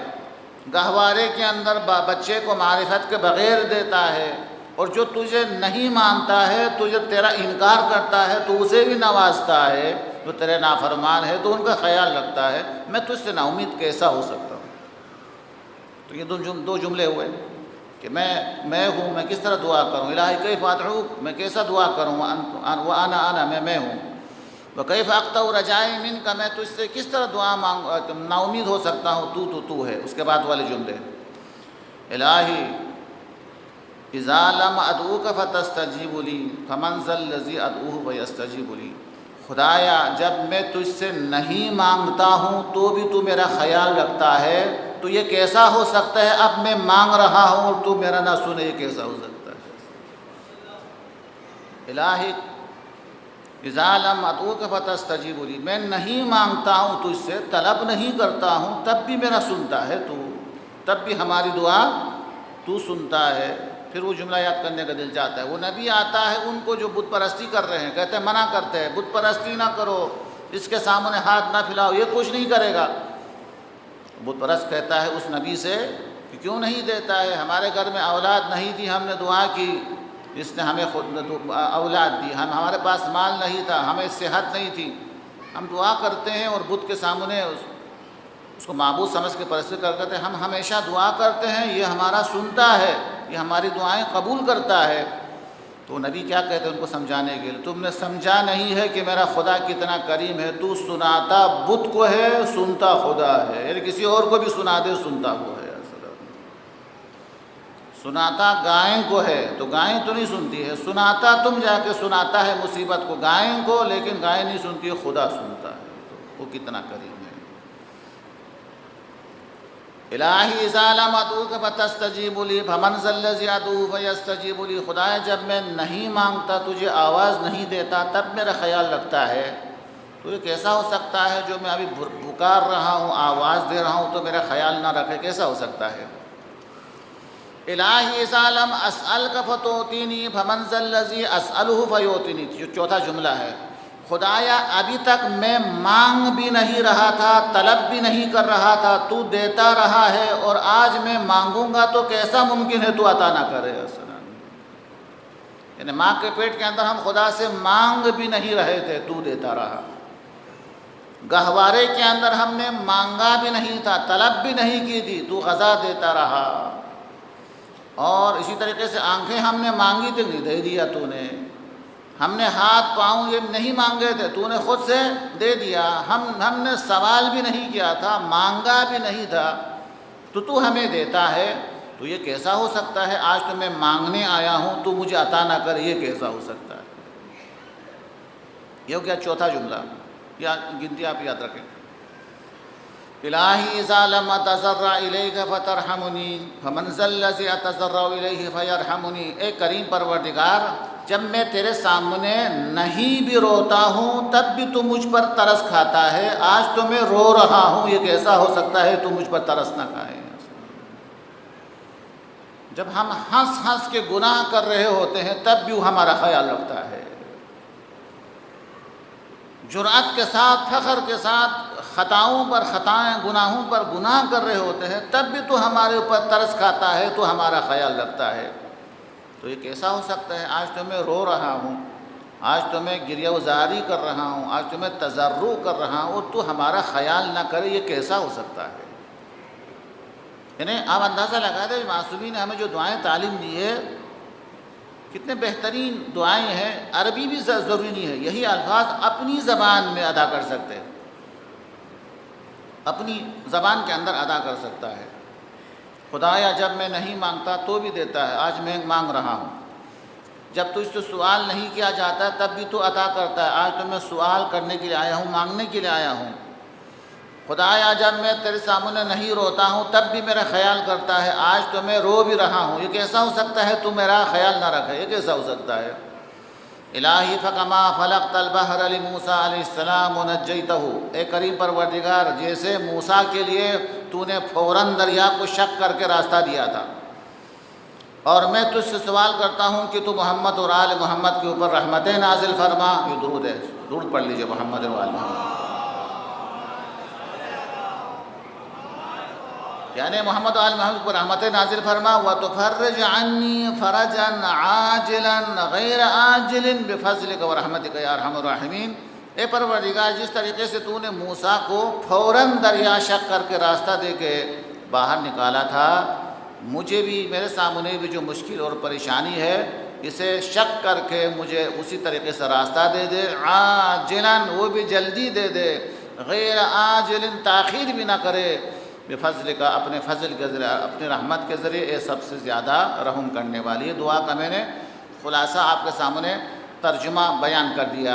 گہوارے کے اندر بچے کو معرفت کے بغیر دیتا ہے، اور جو تجھے نہیں مانتا ہے، تجھے تیرا انکار کرتا ہے تو اسے بھی نوازتا ہے، جو تیرے نافرمان ہے تو ان کا خیال رکھتا ہے، میں تجھ سے نا امید کیسا ہو سکتا ہوں۔ تو یہ دو جملے ہوئے کہ میں ہوں، میں کس طرح دعا کروں، الہی کیف ادعوک، میں کیسا دعا کروں، وانا میں ہوں، وَكَيْفَ أَقْطَعُ رَجَائِي مِنْكَ، میں تجھ سے کس طرح دعا نا امید ہو سکتا ہوں، تو ہے۔ اس کے بعد والے جملے الہی اذا لم ادعوک فتستجیب لی فمن ذا الذی ادعوہ فیستجیب لی، خدایا جب میں تجھ سے نہیں مانگتا ہوں تو بھی تو میرا خیال رکھتا ہے، تو یہ کیسا ہو سکتا ہے اب میں مانگ رہا ہوں اور تو میرا نہ سنے، یہ کیسا ہو سکتا ہے؟ الہی اذا لم ادعوک فتستجیب لی، میں نہیں مانگتا ہوں تجھ سے، طلب نہیں کرتا ہوں، تب بھی میرا سنتا ہے تو، تب بھی ہماری دعا تو سنتا ہے۔ پھر وہ جملہ یاد کرنے کا دل چاہتا ہے۔ وہ نبی آتا ہے ان کو جو بت پرستی کر رہے ہیں، کہتے ہیں منع کرتے ہیں بت پرستی نہ کرو، اس کے سامنے ہاتھ نہ پھیلاؤ، یہ کچھ نہیں کرے گا۔ بت پرست کہتا ہے اس نبی سے کہ کیوں نہیں دیتا ہے؟ ہمارے گھر میں اولاد نہیں تھی، ہم نے دعا کی، اس نے ہمیں خود اولاد دی، ہمارے پاس مال نہیں تھا، ہمیں صحت نہیں تھی، ہم دعا کرتے ہیں اور بت کے سامنے اس کو معبود سمجھ کے پرست کرتے ہیں، ہم ہمیشہ دعا کرتے ہیں، یہ ہمارا سنتا ہے، یہ ہماری دعائیں قبول کرتا ہے۔ تو نبی کیا کہتے ہیں ان کو سمجھانے کے لیے؟ تم نے سمجھا نہیں ہے کہ میرا خدا کتنا کریم ہے، تو سناتا بت کو ہے، سنتا خدا ہے، یعنی کسی اور کو بھی سنا دے سنتا وہ ہے۔ سناتا گائیں کو ہے تو گائیں تو نہیں سنتی ہے، سناتا تم جا کے سناتا ہے مصیبت کو گائیں کو، لیکن گائیں نہیں سنتی ہے، خدا سنتا ہے، تو وہ کتنا کریم ہے۔ الہی اذا لم ادعوک فتستجیب لی فمن ذا الذی ادعو فیستجیب لی، خدایا جب میں نہیں مانگتا، تجھے آواز نہیں دیتا، تب میرا خیال رکھتا ہے، تو یہ کیسا ہو سکتا ہے جو میں ابھی پکار رہا ہوں، آواز دے رہا ہوں تو میرا خیال نہ رکھے، کیسا ہو سکتا ہے؟ الہی اذا لم اسألک فتعطینی فمن ذا الذی اسألہ فیعطینی، جو چوتھا جملہ ہے۔ خدایا ابھی تک میں مانگ بھی نہیں رہا تھا، طلب بھی نہیں کر رہا تھا، تو دیتا رہا ہے، اور آج میں مانگوں گا تو کیسا ممکن ہے تو عطا نہ کرے؟ یعنی ماں کے پیٹ کے اندر ہم خدا سے مانگ بھی نہیں رہے تھے، تو دیتا رہا۔ گہوارے کے اندر ہم نے مانگا بھی نہیں تھا، طلب بھی نہیں کی تھی، تو غذا دیتا رہا۔ اور اسی طریقے سے آنکھیں ہم نے مانگی تھی، نہیں دے دیا تو نے۔ ہم نے ہاتھ پاؤں یہ نہیں مانگے تھے، تو نے خود سے دے دیا۔ ہم نے سوال بھی نہیں کیا تھا، مانگا بھی نہیں تھا، تو ہمیں دیتا ہے، تو یہ کیسا ہو سکتا ہے؟ آج تو میں مانگنے آیا ہوں، تو مجھے عطا نہ کرے، یہ کیسا ہو سکتا ہے؟ یہ ہو گیا چوتھا جملہ، یا گنتی آپ یاد رکھیں۔ الہی اذا لم اتضرع الیک فترحمنی فمن ذا الذی اتضرع الیہ فیرحمنی، اے کریم پروردگار جب میں تیرے سامنے نہیں بھی روتا ہوں تب بھی تو مجھ پر ترس کھاتا ہے، آج تو میں رو رہا ہوں، یہ کیسا ہو سکتا ہے تو مجھ پر ترس نہ کھائے؟ جب ہم ہنس ہنس کے گناہ کر رہے ہوتے ہیں تب بھی وہ ہمارا خیال رکھتا ہے، جرأت کے ساتھ، فخر کے ساتھ خطاؤں پر خطائیں، گناہوں پر گناہ کر رہے ہوتے ہیں، تب بھی تو ہمارے اوپر ترس کھاتا ہے، تو ہمارا خیال رکھتا ہے، تو یہ کیسا ہو سکتا ہے؟ آج تو میں رو رہا ہوں، آج تو میں گریہ وزاری کر رہا ہوں، آج تو میں تضرع کر رہا ہوں، اور تو ہمارا خیال نہ کرے، یہ کیسا ہو سکتا ہے؟ یعنی آپ اندازہ لگا دیں معصومین نے ہمیں جو دعائیں تعلیم دی ہے، کتنے بہترین دعائیں ہیں، عربی بھی ضروری نہیں ہے، یہی الفاظ اپنی زبان میں ادا کر سکتے ہیں، اپنی زبان کے اندر ادا کر سکتا ہے۔ خدایا جب میں نہیں مانگتا تو بھی دیتا ہے، آج میں مانگ رہا ہوں، جب تجھ سے سوال نہیں کیا جاتا تب بھی تو عطا کرتا ہے، آج تو میں سوال کرنے کے لیے آیا ہوں، مانگنے کے لیے آیا ہوں۔ خدایا جب میں تیرے سامنے نہیں روتا ہوں تب بھی میرا خیال کرتا ہے، آج تو میں رو بھی رہا ہوں، یہ کیسا ہو سکتا ہے تو میرا خیال نہ رکھے، یہ کیسا ہو سکتا ہے؟ الہی فکما فلقت البحر لموسیٰ علیہ السلام ونجیتہ، اے کریم پروردگار جیسے موسیٰ کے لیے تو نے فوراً دریا کو شق کر کے راستہ دیا تھا، اور میں تجھ سے سوال کرتا ہوں کہ تو محمد اور آل محمد کے اوپر رحمتیں نازل فرما۔ یہ درود ہے، درود پڑھ لیجئے محمد اور آل محمد، یعنی محمد و آل محمد پر رحمتیں نازل فرما، وَتُفَرِّجْ عَنِّي فَرَجًا عَاجِلًا غَيْرَ عَاجِلٍ بِفَضْلِكَ وَرَحْمَتِكَ يَا أَرْحَمَ الرَّاحِمِينَ، اے پروردگار جس طریقے سے تو نے موسیٰ کو فوراً دریا شق کر کے راستہ دے کے باہر نکالا تھا، مجھے بھی، میرے سامنے بھی جو مشکل اور پریشانی ہے اسے شق کر کے مجھے اسی طریقے سے راستہ دے دے، عاجلاً وہ بھی جلدی دے دے، غیر عاجل تاخیر بھی نہ کرے، بفضل کا اپنے فضل کے ذریعے، اپنی رحمت کے ذریعے، اے سب سے زیادہ رحم کرنے والی۔ یہ دعا کا میں نے خلاصہ آپ کے سامنے ترجمہ بیان کر دیا۔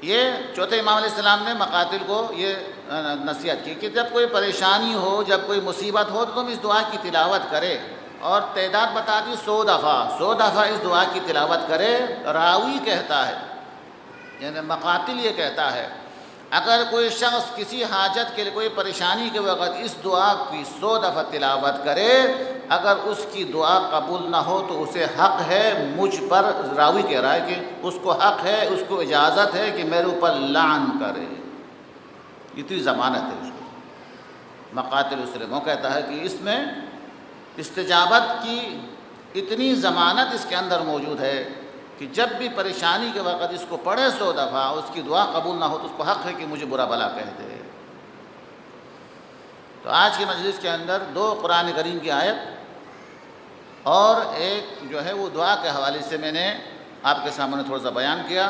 یہ چوتھے امام علیہ السلام نے مقاتل کو یہ نصیحت کی کہ جب کوئی پریشانی ہو، جب کوئی مصیبت ہو تو تم اس دعا کی تلاوت کرے، اور تعداد بتا دی 100 دفعہ اس دعا کی تلاوت کرے۔ راوی کہتا ہے، یعنی مقاتل یہ کہتا ہے، اگر کوئی شخص کسی حاجت کے لیے، کوئی پریشانی کے وقت اس دعا کی 100 دفعہ تلاوت کرے، اگر اس کی دعا قبول نہ ہو تو اسے حق ہے مجھ پر، راوی کہہ رہا ہے کہ اس کو حق ہے، اس کو اجازت ہے کہ میرے اوپر لعن کرے، اتنی ضمانت ہے اس کو۔ مقاتل اسلم وہ کہتا ہے کہ اس میں استجابت کی اتنی ضمانت اس کے اندر موجود ہے کہ جب بھی پریشانی کے وقت اس کو پڑھے 100 دفعہ، اس کی دعا قبول نہ ہو تو اس کو حق ہے کہ مجھے برا بھلا کہہ دے۔ تو آج کی مجلس کے اندر 2 قرآن کریم کی آیت اور ایک جو ہے وہ دعا کے حوالے سے میں نے آپ کے سامنے تھوڑا سا بیان کیا،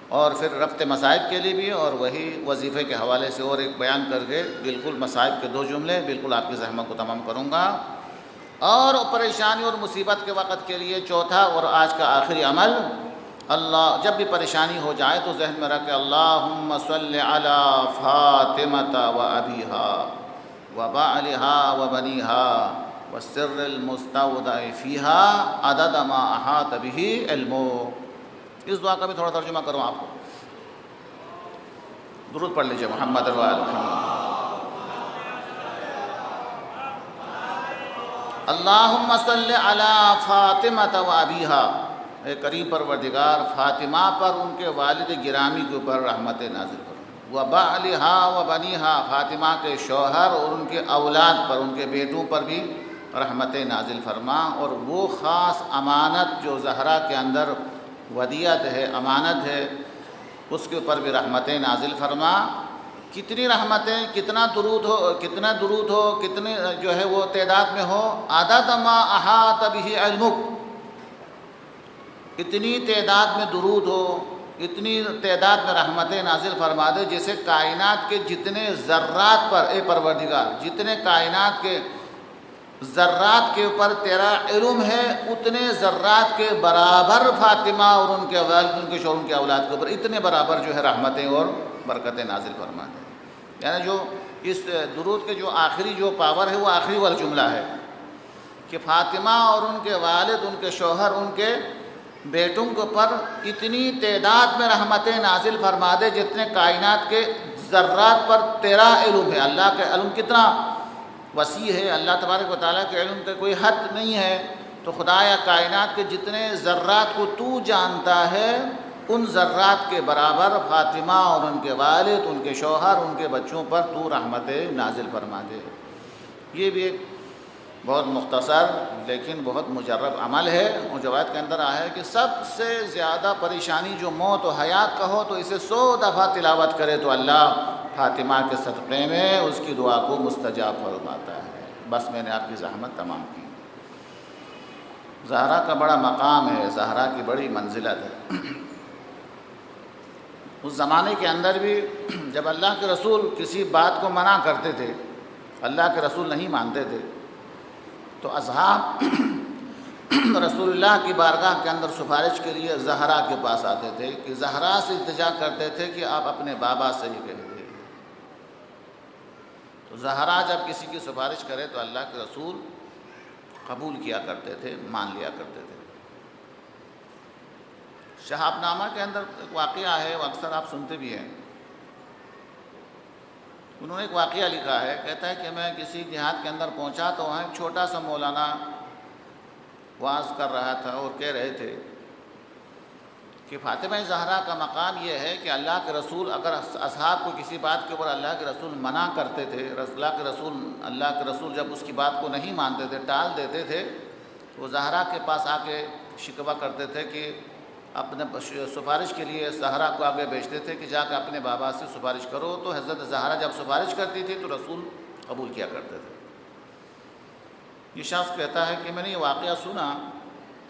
اور پھر ربط مصائب کے لیے بھی، اور وہی وظیفے کے حوالے سے اور ایک بیان کر کے بالکل مصائب کے 2 جملے بالکل آپ کی زحمت کو تمام کروں گا۔ اور پریشانی اور مصیبت کے وقت کے لیے چوتھا اور آج کا آخری عمل، اللہ جب بھی پریشانی ہو جائے تو ذہن میں رکھ کے اللہم صلی علی فاطمہ و ابیہا و بعلہا و بنیہا والسر المستودع فیہا عدد ما احاط بہ علمہ۔ اس دعا کا بھی تھوڑا ترجمہ کروں آپ کو، درود پڑھ لیجئے محمد و آل محمد۔ اللہم صلی علی فاطمہ و ابیہا، اے کریم پروردگار فاطمہ پر، ان کے والد گرامی کے اوپر رحمت نازل کرو، و بعلہا و بنیہا، فاطمہ کے شوہر اور ان کے اولاد پر، ان کے بیٹوں پر بھی رحمت نازل فرما، اور وہ خاص امانت جو زہرا کے اندر ودیعت ہے، امانت ہے، اس کے اوپر بھی رحمت نازل فرما۔ کتنی رحمتیں، کتنا درود ہو، کتنے جو ہے وہ تعداد میں ہو، عدد ما احاط بہ علمک، اتنی تعداد میں درود ہو، اتنی تعداد میں رحمتیں نازل فرما دے جیسے کائنات کے جتنے ذرات پر، اے پروردگار جتنے کائنات کے ذرات کے اوپر تیرا علم ہے، اتنے ذرات کے برابر فاطمہ اور ان کے والد، ان کے شوہر، ان کے اولاد کے اوپر اتنے برابر جو ہے رحمتیں اور برکتیں نازل فرما دے۔ یعنی جو اس درود کے جو آخری جو پاور ہے وہ آخری والا جملہ ہے کہ فاطمہ اور ان کے والد، ان کے شوہر، ان کے بیٹوں کے اوپر اتنی تعداد میں رحمتیں نازل فرما دے جتنے کائنات کے ذرات پر تیرا علم ہے۔ اللہ کا علم کتنا وسیع ہے، اللہ تبارک و تعالیٰ کے علم کا کوئی حد نہیں ہے، تو خدایا کائنات کے جتنے ذرات کو تو جانتا ہے، ان ذرات کے برابر فاطمہ اور ان کے والد، ان کے شوہر، ان کے بچوں پر تو رحمت نازل فرما دے۔ یہ بھی ایک بہت مختصر لیکن بہت مجرب عمل ہے، اور روایت کے اندر آیا ہے کہ سب سے زیادہ پریشانی جو موت و حیات کا ہو تو اسے 100 دفعہ تلاوت کرے تو اللہ فاطمہ کے صدقے میں اس کی دعا کو مستجاب فرماتا ہے۔ بس میں نے آپ کی زحمت تمام کی۔ زہرا کا بڑا مقام ہے، زہرا کی بڑی منزلت ہے۔ اس زمانے کے اندر بھی جب اللہ کے رسول کسی بات کو منع کرتے تھے، اللہ کے رسول نہیں مانتے تھے، تو اصحاب رسول اللہ کی بارگاہ کے اندر سفارش کے لیے زہرا کے پاس آتے تھے، کہ زہرا سے التجا کرتے تھے کہ آپ اپنے بابا سے یہ کہہ دیں۔ تو زہرا جب کسی کی سفارش کرے تو اللہ کے رسول قبول کیا کرتے تھے، مان لیا کرتے تھے۔ شہاب نامہ کے اندر ایک واقعہ ہے، وہ اکثر آپ سنتے بھی ہیں۔ انہوں نے ایک واقعہ لکھا ہے، کہتا ہے کہ میں کسی دیہات کے اندر پہنچا تو وہاں ایک چھوٹا سا مولانا واعظ کر رہا تھا اور کہہ رہے تھے کہ فاطمہ زہرا کا مقام یہ ہے کہ اللہ کے رسول اگر اصحاب کو کسی بات کے اوپر اللہ کے رسول منع کرتے تھے، اللہ کے رسول جب اس کی بات کو نہیں مانتے تھے، ٹال دیتے تھے، وہ زہرا کے پاس آ کے شکوہ کرتے تھے کہ اپنے سفارش کے لیے زہرا کو آگے بھیجتے تھے کہ جا کے اپنے بابا سے سفارش کرو، تو حضرت زہرا جب سفارش کرتی تھی تو رسول قبول کیا کرتے تھے۔ یہ شخص کہتا ہے کہ میں نے یہ واقعہ سنا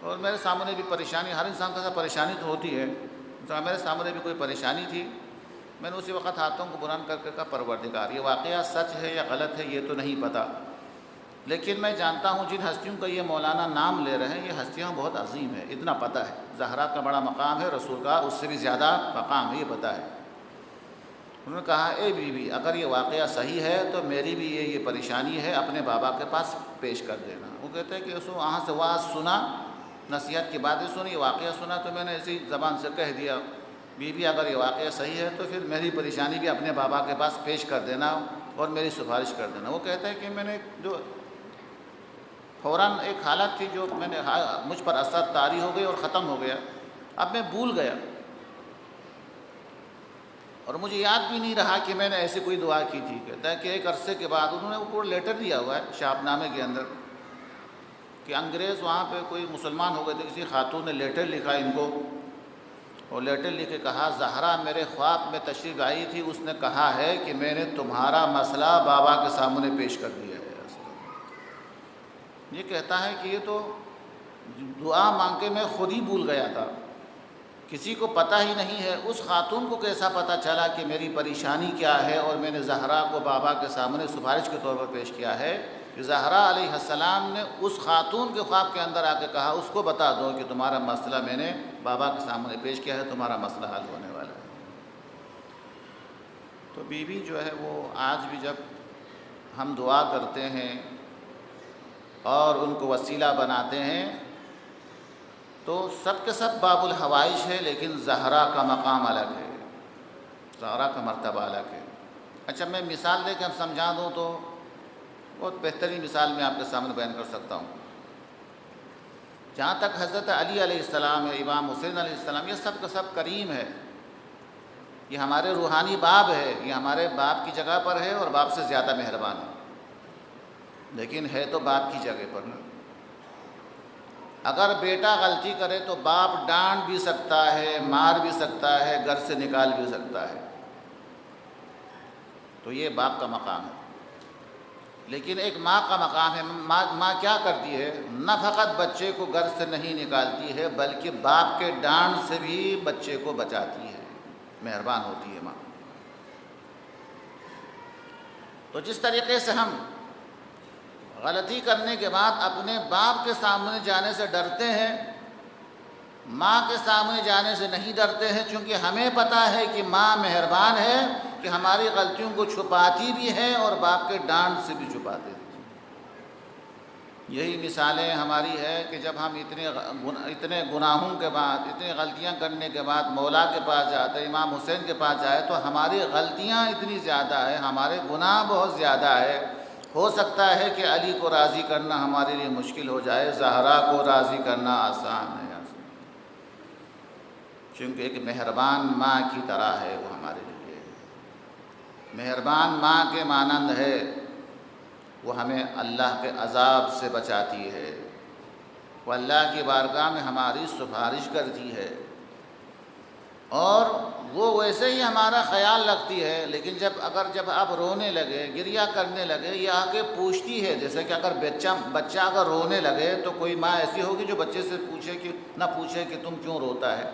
اور میرے سامنے بھی پریشانی، ہر انسان کا پریشانی تو ہوتی ہے، تو میرے سامنے بھی کوئی پریشانی تھی، میں نے اسی وقت ہاتھوں کو بلند کر کے کہا پروردگار یہ واقعہ سچ ہے یا غلط ہے یہ تو نہیں پتہ، لیکن میں جانتا ہوں جن ہستیوں کا یہ مولانا نام لے رہے ہیں یہ ہستیاں بہت عظیم ہیں، اتنا پتہ ہے، زہرا کا بڑا مقام ہے، رسول کا اس سے بھی زیادہ مقام ہے، یہ پتہ ہے۔ انہوں نے کہا اے بی بی اگر یہ واقعہ صحیح ہے تو میری بھی یہ پریشانی ہے، اپنے بابا کے پاس پیش کر دینا۔ وہ کہتے ہیں کہ اس وہاں سے واعظ سنا، نصیحت کی باتیں سنی، واقعہ سنا تو میں نے اسی زبان سے کہہ دیا بی بی اگر یہ واقعہ صحیح ہے تو پھر میری پریشانی بھی اپنے بابا کے پاس پیش کر دینا اور میری سفارش کر دینا۔ وہ کہتے ہیں کہ میں نے جو فوراً ایک حالت تھی جو میں نے مجھ پر اثر طاری ہو گئی اور ختم ہو گیا، اب میں بھول گیا اور مجھے یاد بھی نہیں رہا کہ میں نے ایسی کوئی دعا کی تھی۔ کہتا ہے کہ ایک عرصے کے بعد انہوں نے اوپر لیٹر دیا ہوا ہے شاپ نامے کے اندر کہ انگریز وہاں پہ کوئی مسلمان ہو گئے تھے، کسی خاتون نے لیٹر لکھا ان کو اور لیٹر لکھ کے کہا زہرا میرے خواب میں تشریف آئی تھی، اس نے کہا ہے کہ میں نے تمہارا مسئلہ بابا کے سامنے پیش کر دیا ہے۔ یہ کہتا ہے کہ یہ تو دعا مانگ کے میں خود ہی بھول گیا تھا، کسی کو پتہ ہی نہیں ہے۔ اس خاتون کو کیسا پتہ چلا کہ میری پریشانی کیا ہے اور میں نے زہرا کو بابا کے سامنے سفارش کے طور پر پیش کیا ہے کہ زہرا علیہ السلام نے اس خاتون کے خواب کے اندر آ کے کہا اس کو بتا دو کہ تمہارا مسئلہ میں نے بابا کے سامنے پیش کیا ہے، تمہارا مسئلہ حل ہونے والا ہے۔ تو بی بی جو ہے وہ آج بھی جب ہم دعا کرتے ہیں اور ان کو وسیلہ بناتے ہیں تو سب کے سب باب الحوائج ہے، لیکن زہرا کا مقام الگ ہے، زہرا کا مرتبہ الگ ہے۔ اچھا میں مثال دے کے ہم سمجھا دوں تو بہت بہترین مثال میں آپ کے سامنے بیان کر سکتا ہوں۔ جہاں تک حضرت علی علیہ السلام ہے، امام حسین علیہ السلام، یہ سب کا سب کریم ہے، یہ ہمارے روحانی باپ ہے، یہ ہمارے باپ کی جگہ پر ہے اور باپ سے زیادہ مہربان ہے، لیکن ہے تو باپ کی جگہ پر نا۔ اگر بیٹا غلطی کرے تو باپ ڈانٹ بھی سکتا ہے، مار بھی سکتا ہے، گھر سے نکال بھی سکتا ہے، تو یہ باپ کا مقام ہے۔ لیکن ایک ماں کا مقام ہے، ماں کیا کرتی ہے؟ نہ فقط بچے کو گھر سے نہیں نکالتی ہے بلکہ باپ کے ڈانٹ سے بھی بچے کو بچاتی ہے، مہربان ہوتی ہے ماں۔ تو جس طریقے سے ہم غلطی کرنے کے بعد اپنے باپ کے سامنے جانے سے ڈرتے ہیں، ماں کے سامنے جانے سے نہیں ڈرتے ہیں، چونکہ ہمیں پتہ ہے کہ ماں مہربان ہے کہ ہماری غلطیوں کو چھپاتی بھی ہے اور باپ کے ڈانٹ سے بھی چھپاتے ہیں۔ یہی مثالیں ہماری ہے کہ جب ہم اتنے گناہوں کے بعد، اتنی غلطیاں کرنے کے بعد مولا کے پاس جاتے، امام حسین کے پاس جائے تو ہماری غلطیاں اتنی زیادہ ہے، ہمارے گناہ بہت زیادہ ہے، ہو سکتا ہے کہ علی کو راضی کرنا ہمارے لیے مشکل ہو جائے، زہرا کو راضی کرنا آسان ہے، چونکہ ایک مہربان ماں کی طرح ہے وہ ہمارے لیے، مہربان ماں کے مانند ہے، وہ ہمیں اللہ کے عذاب سے بچاتی ہے، وہ اللہ کی بارگاہ میں ہماری سفارش کرتی ہے اور وہ ویسے ہی ہمارا خیال رکھتی ہے۔ لیکن جب آپ رونے لگے، گریہ کرنے لگے، یہ آ کے پوچھتی ہے، جیسے کہ اگر بچہ اگر رونے لگے تو کوئی ماں ایسی ہوگی جو بچے سے پوچھے کہ تم کیوں روتا ہے۔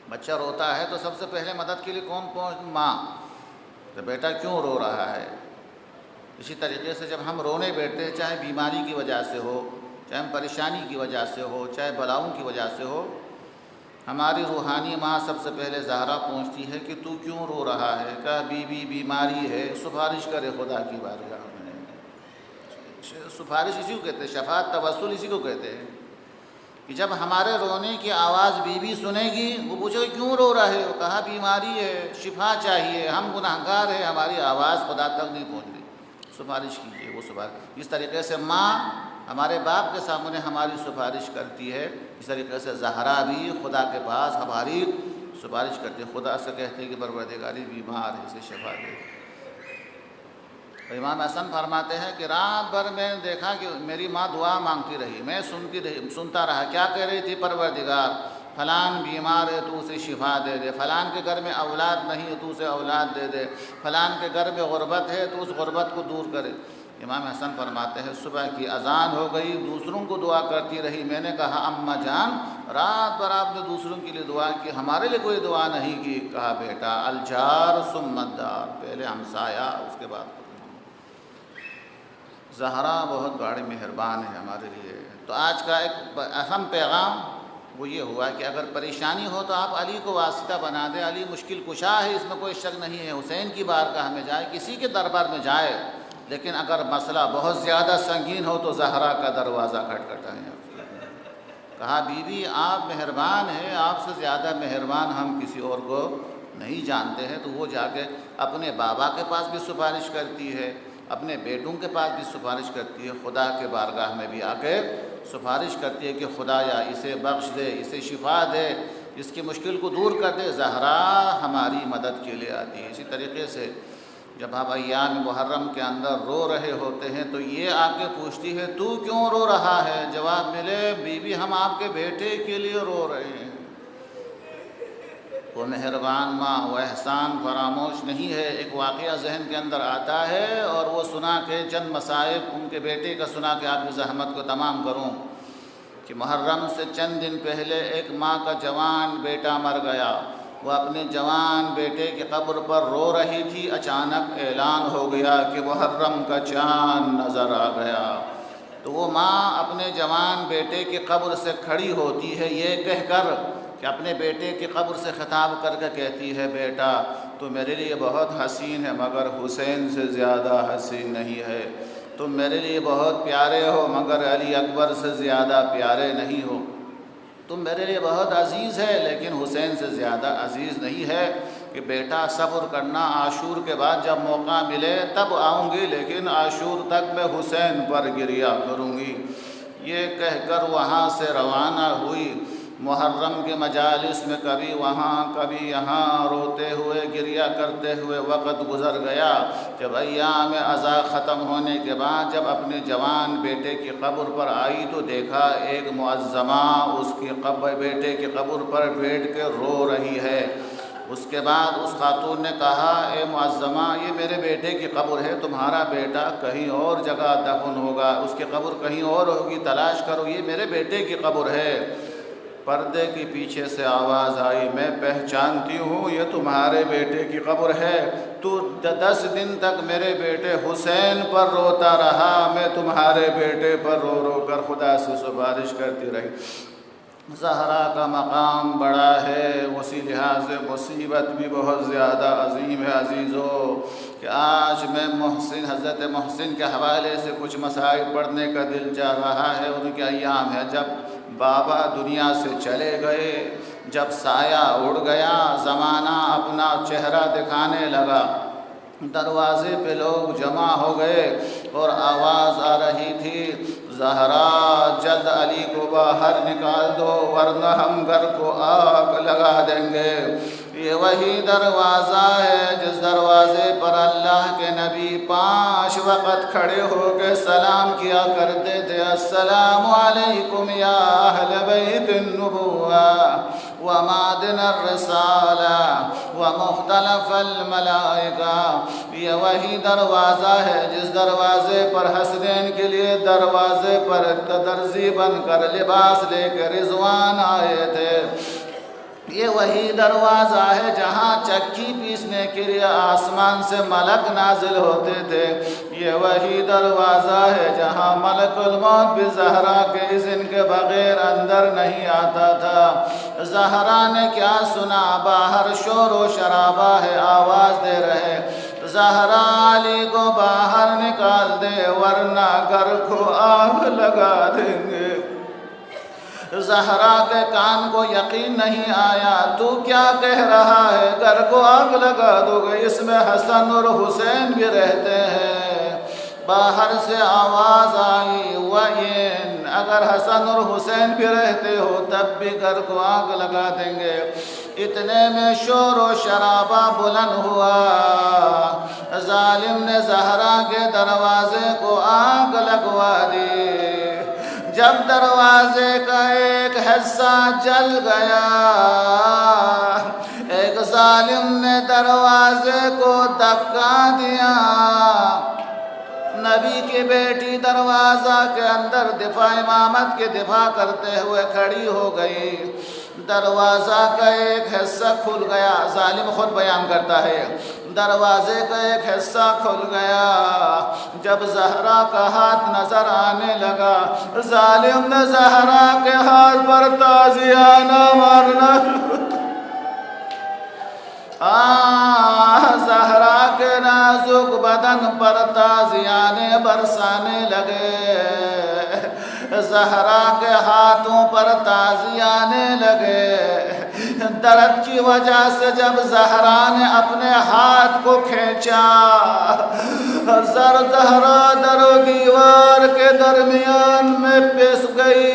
بچہ روتا ہے تو سب سے پہلے مدد کے لیے کون پہنچ؟ ماں، تو بیٹا کیوں رو رہا ہے۔ اسی طریقے سے جب ہم رونے بیٹھتے ہیں، چاہے بیماری کی وجہ سے ہو، چاہے پریشانی کی وجہ سے ہو، چاہے بلاؤں کی وجہ سے ہو، ہماری روحانی ماں سب سے پہلے زہرا پوچھتی ہے کہ تو کیوں رو رہا ہے، کہا بی بی بیماری ہے، سفارش کرے خدا کی بارگاہ میں۔ سفارش اسی کو کہتے ہیں، شفاعت توسل اسی کو کہتے ہیں کہ جب ہمارے رونے کی آواز بی بی سنے گی، وہ پوچھے گا کیوں رو رہے ہو، کہا بیماری ہے، شفا چاہیے، ہم گناہگار ہیں، ہماری آواز خدا تک نہیں پہنچ رہی، سفارش کیجیے۔ وہ سفارش اس طریقے سے ماں ہمارے باپ کے سامنے ہماری سفارش کرتی ہے، اس طریقے سے زہرا بھی خدا کے پاس ہماری سفارش کرتی ہے، خدا سے کہتے ہیں کہ پروردگاری بیمار ہے، اسے شفا دے۔ امام حسن فرماتے ہیں کہ رات بھر میں نے دیکھا کہ میری ماں دعا مانگتی رہی، میں سنتا رہا، کیا کہہ رہی تھی؟ پروردگار فلان بیمار ہے تو اسے شفا دے دے، فلان کے گھر میں اولاد نہیں ہے تو اسے اولاد دے دے، فلان کے گھر میں غربت ہے تو اس غربت کو دور کرے۔ امام حسن فرماتے ہیں صبح کی اذان ہو گئی، دوسروں کو دعا کرتی رہی، میں نے کہا اماں جان رات بھر آپ نے دوسروں کے لیے دعا کی، ہمارے لیے کوئی دعا نہیں کی؟ کہا بیٹا الجار ثم الدار، پہلے ہمسایا اس کے بعد زہرا بہت بڑی مہربان ہے ہمارے لیے۔ تو آج کا ایک اہم پیغام وہ یہ ہوا کہ اگر پریشانی ہو تو آپ علی کو واسطہ بنا دیں، علی مشکل کشا ہے، اس میں کوئی شک نہیں ہے، حسین کی بارگاہ میں جائے، کسی کے دربار میں جائے، لیکن اگر مسئلہ بہت زیادہ سنگین ہو تو زہرا کا دروازہ کھٹکھٹائیں۔ کہا بی بی آپ مہربان ہیں، آپ سے زیادہ مہربان ہم کسی اور کو نہیں جانتے ہیں۔ تو وہ جا کے اپنے بابا کے پاس بھی سفارش کرتی ہے، اپنے بیٹوں کے پاس بھی سفارش کرتی ہے، خدا کے بارگاہ میں بھی آ کے سفارش کرتی ہے کہ خدایا اسے بخش دے، اسے شفا دے، اس کی مشکل کو دور کر دے۔ زہرا ہماری مدد کے لیے آتی ہے۔ اسی طریقے سے جب آپ ایام محرم کے اندر رو رہے ہوتے ہیں تو یہ آ کے پوچھتی ہے تو کیوں رو رہا ہے؟ جواب ملے بی بی ہم آپ کے بیٹے کے لیے رو رہے ہیں۔ وہ مہربان ماں، وہ احسان فراموش نہیں ہے۔ ایک واقعہ ذہن کے اندر آتا ہے اور وہ سنا کے چند مصائب ان کے بیٹے کا سنا کے آپ کی زحمت کو تمام کروں کہ محرم سے چند دن پہلے ایک ماں کا جوان بیٹا مر گیا۔ وہ اپنے جوان بیٹے کی قبر پر رو رہی تھی، اچانک اعلان ہو گیا کہ محرم کا چاند نظر آ گیا۔ تو وہ ماں اپنے جوان بیٹے کی قبر سے کھڑی ہوتی ہے یہ کہہ کر کہ اپنے بیٹے کی قبر سے خطاب کر کے کہتی ہے بیٹا تو میرے لیے بہت حسین ہے مگر حسین سے زیادہ حسین نہیں ہے، تم میرے لیے بہت پیارے ہو مگر علی اکبر سے زیادہ پیارے نہیں ہو، تم میرے لیے بہت عزیز ہے لیکن حسین سے زیادہ عزیز نہیں ہے کہ بیٹا صبر کرنا، عاشور کے بعد جب موقع ملے تب آؤں گی لیکن عاشور تک میں حسین پر گریہ کروں گی۔ یہ کہہ کر وہاں سے روانہ ہوئی۔ محرم کے مجالس میں کبھی وہاں کبھی یہاں روتے ہوئے گریہ کرتے ہوئے وقت گزر گیا۔ جب ایام عزا ختم ہونے کے بعد جب اپنے جوان بیٹے کی قبر پر آئی تو دیکھا ایک معزمہ اس کی بیٹے کی قبر پر بیٹھ کے رو رہی ہے۔ اس کے بعد اس خاتون نے کہا اے معزمہ یہ میرے بیٹے کی قبر ہے، تمہارا بیٹا کہیں اور جگہ دفن ہوگا، اس کی قبر کہیں اور ہوگی، تلاش کرو، یہ میرے بیٹے کی قبر ہے۔ پردے کے پیچھے سے آواز آئی میں پہچانتی ہوں یہ تمہارے بیٹے کی قبر ہے، تو 10 دن تک میرے بیٹے حسین پر روتا رہا، میں تمہارے بیٹے پر رو رو کر خدا سے سفارش کرتی رہی۔ زہرا کا مقام بڑا ہے، اسی لحاظ سے مصیبت بھی بہت زیادہ عظیم ہے عزیزو کہ آج میں حضرت محسن کے حوالے سے کچھ مسائل پڑھنے کا دل چاہ رہا ہے۔ ان کے ایام ہے جب بابا دنیا سے چلے گئے، جب سایہ اڑ گیا، زمانہ اپنا چہرہ دکھانے لگا، دروازے پہ لوگ جمع ہو گئے اور آواز آ رہی تھی زہرا جلد علی کو باہر نکال دو ورنہ ہم گھر کو آگ لگا دیں گے۔ یہ وہی دروازہ ہے جس دروازے پر اللہ کے نبی 5 وقت کھڑے ہو کے سلام کیا کرتے تھے، السلام علیکم یا اہل بیت النبوہ ومعدن الرسالہ ومختلف الملائکہ۔ یہ وہی دروازہ ہے جس دروازے پر حسنین کے لیے دروازے پر درزی بن کر لباس لے کے رضوان آئے تھے۔ یہ وہی دروازہ ہے جہاں چکی پیسنے کے لیے آسمان سے ملک نازل ہوتے تھے۔ یہ وہی دروازہ ہے جہاں ملک الموت بھی زہرا کے اذن کے بغیر اندر نہیں آتا تھا۔ زہرا نے کیا سنا؟ باہر شور و شرابہ ہے، آواز دے رہے زہرا علی کو باہر نکال دے ورنہ گھر کو آگ لگا دیں گے۔ زہرا کے کان کو یقین نہیں آیا، تو کیا کہہ رہا ہے؟ گھر کو آگ لگا دو گے؟ اس میں حسن اور حسین بھی رہتے ہیں۔ باہر سے آواز آئی وَإِن اگر حسن اور حسین بھی رہتے ہو تب بھی گھر کو آگ لگا دیں گے۔ اتنے میں شور و شرابہ بلند ہوا، ظالم نے زہرا کے دروازے کو آگ لگوا دی۔ جب دروازے کا ایک حصہ جل گیا، ایک ظالم نے دروازے کو دھکا دیا۔ نبی کی بیٹی دروازہ کے اندر دفاع امامت کے دفاع کرتے ہوئے کھڑی ہو گئی۔ دروازہ کا ایک حصہ کھل گیا، ظالم خود بیان کرتا ہے، دروازے کا ایک حصہ کھل گیا۔ جب زہرا کا ہاتھ نظر آنے لگا، ظالم نے زہرا کے ہاتھ پر تازیانہ مارنا، زہرا کے نازک بدن پر تازیانے برسانے لگے، زہرا کے ہاتھوں پر تازیانے لگے۔ درد کی وجہ سے جب زہرا نے اپنے ہاتھ کو کھینچا، زہرا در و دیوار کے درمیان میں پس گئی،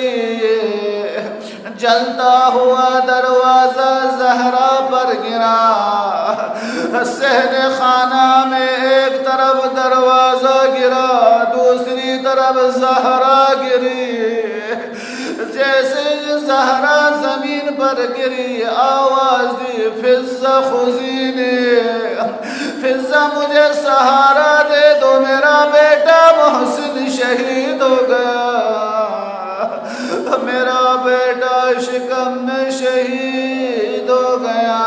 جلتا ہوا دروازہ زہرا پر گرا۔ صحن خانہ میں ایک طرف دروازہ گرا، دوسری طرف زہرا گری۔ جیسے زہرا زمین پر گری، آواز دی، فضہ خزینی، فضہ مجھے سہارا دے دو، میرا بیٹا محسن شہید ہو گیا، میرا بیٹا شکم میں شہید ہو گیا۔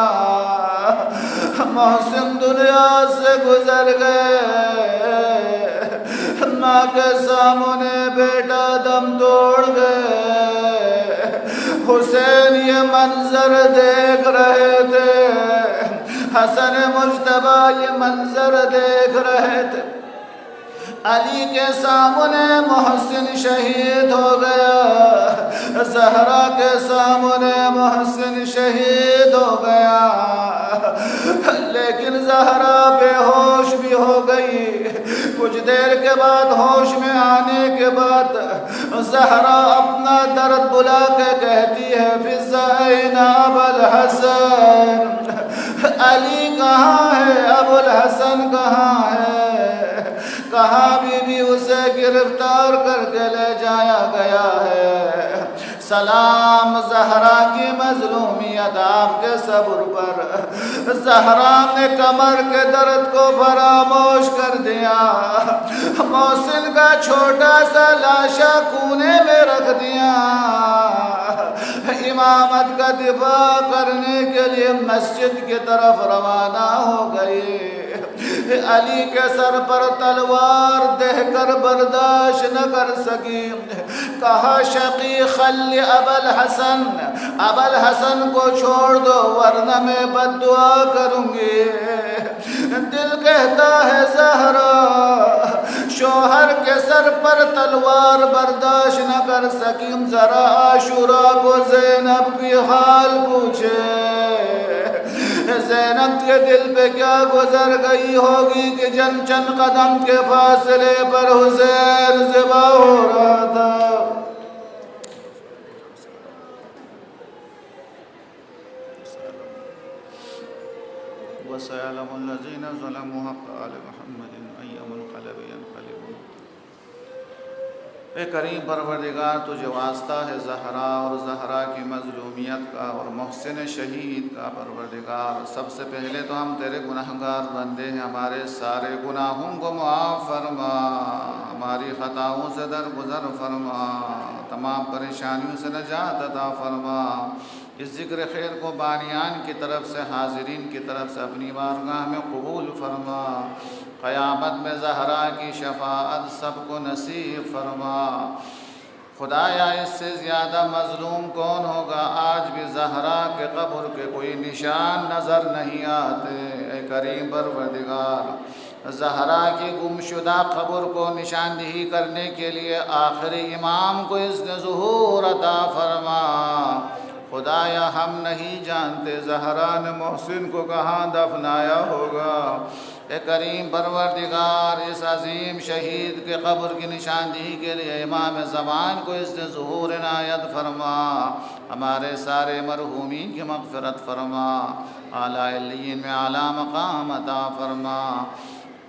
محسن دنیا سے گزر گئے، ماں کے سامنے بیٹا دم توڑ گئے۔ حسین یہ منظر دیکھ رہے تھے، حسن مجتبی یہ منظر دیکھ رہے تھے۔ علی کے سامنے محسن شہید ہو گیا، زہرا کے سامنے محسن شہید ہو گیا، لیکن زہرا بے ہوش بھی ہو گئی۔ کچھ دیر کے بعد ہوش میں آنے کے بعد زہرا اپنا درد بلا کے کہتی ہے، فضہ این ابا الحسن، علی کہاں ہے، ابو الحسن کہاں ہے؟ کہاں بھی اسے گرفتار کر کے لے جایا گیا ہے۔ سلام زہرا کی مظلومیت آپ کے صبر پر، زہرا نے کمر کے درد کو فراموش کر دیا، محسن کا چھوٹا سا لاشا کونے میں رکھ دیا، امامت کا دفاع کرنے کے لیے مسجد کی طرف روانہ ہو گئی۔ علی کے سر پر تلوار دہ کر برداشت نہ کر سکی، کہا شقی خلی ابا الحسن، ابا الحسن کو چھوڑ دو ورنہ میں بد دعا کروں گی۔ دل کہتا ہے زہرا شوہر کے سر پر تلوار برداشت نہ کر سکی، ذرا عاشورہ کو زینب کی حال پوچھے، زینب کے دل پہ کیا گزر گئی ہوگی کہ چند قدم کے فاصلے پر حسین ذبح ہو رہا تھا۔ وَسَيَعْلَمُ الَّذِينَ ظَلَمُوا حَقَّ آلِ مُحَمَّدٍ أَيَّ مُنْقَلَبٍ يَنْقَلِبُونَ۔ اے کریم پروردگار، تجھے واسطہ ہے زہرا اور زہرا کی مظلومیت کا اور محسن شہید کا پروردگار۔ سب سے پہلے تو ہم تیرے گناہگار بندے ہیں، ہمارے سارے گناہوں کو معاف فرما، ہماری خطاؤں سے درگزر فرما، تمام پریشانیوں سے نجات عطا فرما۔ اس ذکر خیر کو بانیان کی طرف سے، حاضرین کی طرف سے اپنی بارگاہ میں قبول فرما۔ قیامت میں زہرا کی شفاعت سب کو نصیب فرما۔ خدایا اس سے زیادہ مظلوم کون ہوگا؟ آج بھی زہرا کے قبر کے کوئی نشان نظر نہیں آتے۔ اے کریم پروردگار، زہرا کی گمشدہ قبر کو نشاندہی کرنے کے لیے آخری امام کو اذن ظہور عطا فرما۔ خدایا ہم نہیں جانتے زہرا نے محسن کو کہاں دفنایا ہوگا۔ اے کریم پروردگار، اس عظیم شہید کے قبر کی نشاندہی کے لیے امام زمان کو اس نے ظہور عنایت فرما، ہمارے سارے مرحومین کی مغفرت فرما، اعلیٰ علیین میں اعلیٰ مقام عطا فرما،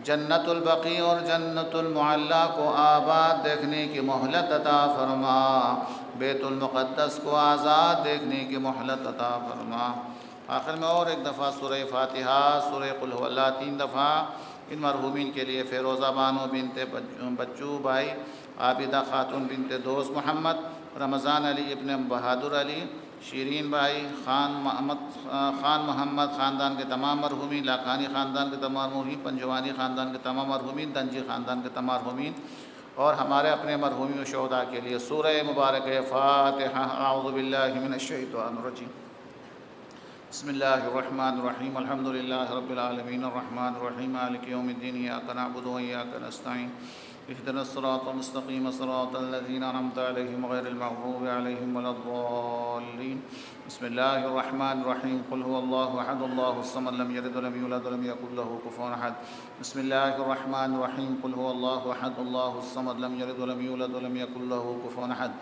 جنت البقیع اور جنت المعلیٰ کو آباد دیکھنے کی مہلت عطا فرما، بیت المقدس کو آزاد دیکھنے کی مہلت عطا فرما۔ آخر میں اور ایک دفعہ سورہ فاتحہ، سورہ قل هو اللہ 3 دفعہ ان مرحومین کے لیے: فیروزہ بانو بنت بچو بھائی، عابدہ خاتون بنت دوست محمد، رمضان علی ابن بہادر علی، شیرین بھائی، خان محمد خاندان کے تمام مرحومین، لاکھانی خاندان کے تمام مرحومین، پنجوانی خاندان کے تمام مرحومین، دنجی خاندان کے تمام مرحومین، اور ہمارے اپنے مرحومین و شہداء کے لیے سورہ مبارک فاتحہ۔ اعوذ باللہ من الشیطان الرجیم، بسم اللہ الرحمن الرحیم، الحمد للہ رب العالمین، الرحمن الرحیم، مالک یوم الدین، ایاک نعبد و ایاک نستعین، اهدنا الصراط المستقیم صراط الذین انعمت علیہم غیر المغضوب علیہم ولا الضالین۔ بسم اللہ الرحمن الرحیم، قل هو اللہ احد اللہ الصمد لم یلد ولم یولد ولم یکن له کفوا احد۔ بسم اللہ الرحمن الرحیم، قل هو اللہ احد اللہ الصمد لم یلد ولم یولد ولم یکن له کفوا احد۔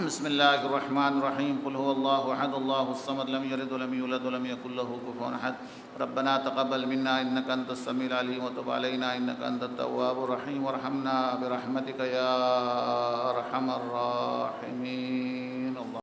بسم اللہ الرحمن الرحیم، قل هو اللہ احد اللہ الصمد لم یلد ولم یولد ولم یکن له کفوا احد۔ ربنا تقبل منا انك انت السميع العليم وتب علينا انك انت التواب الرحيم وارحمنا برحمتك يا ارحم الراحمين۔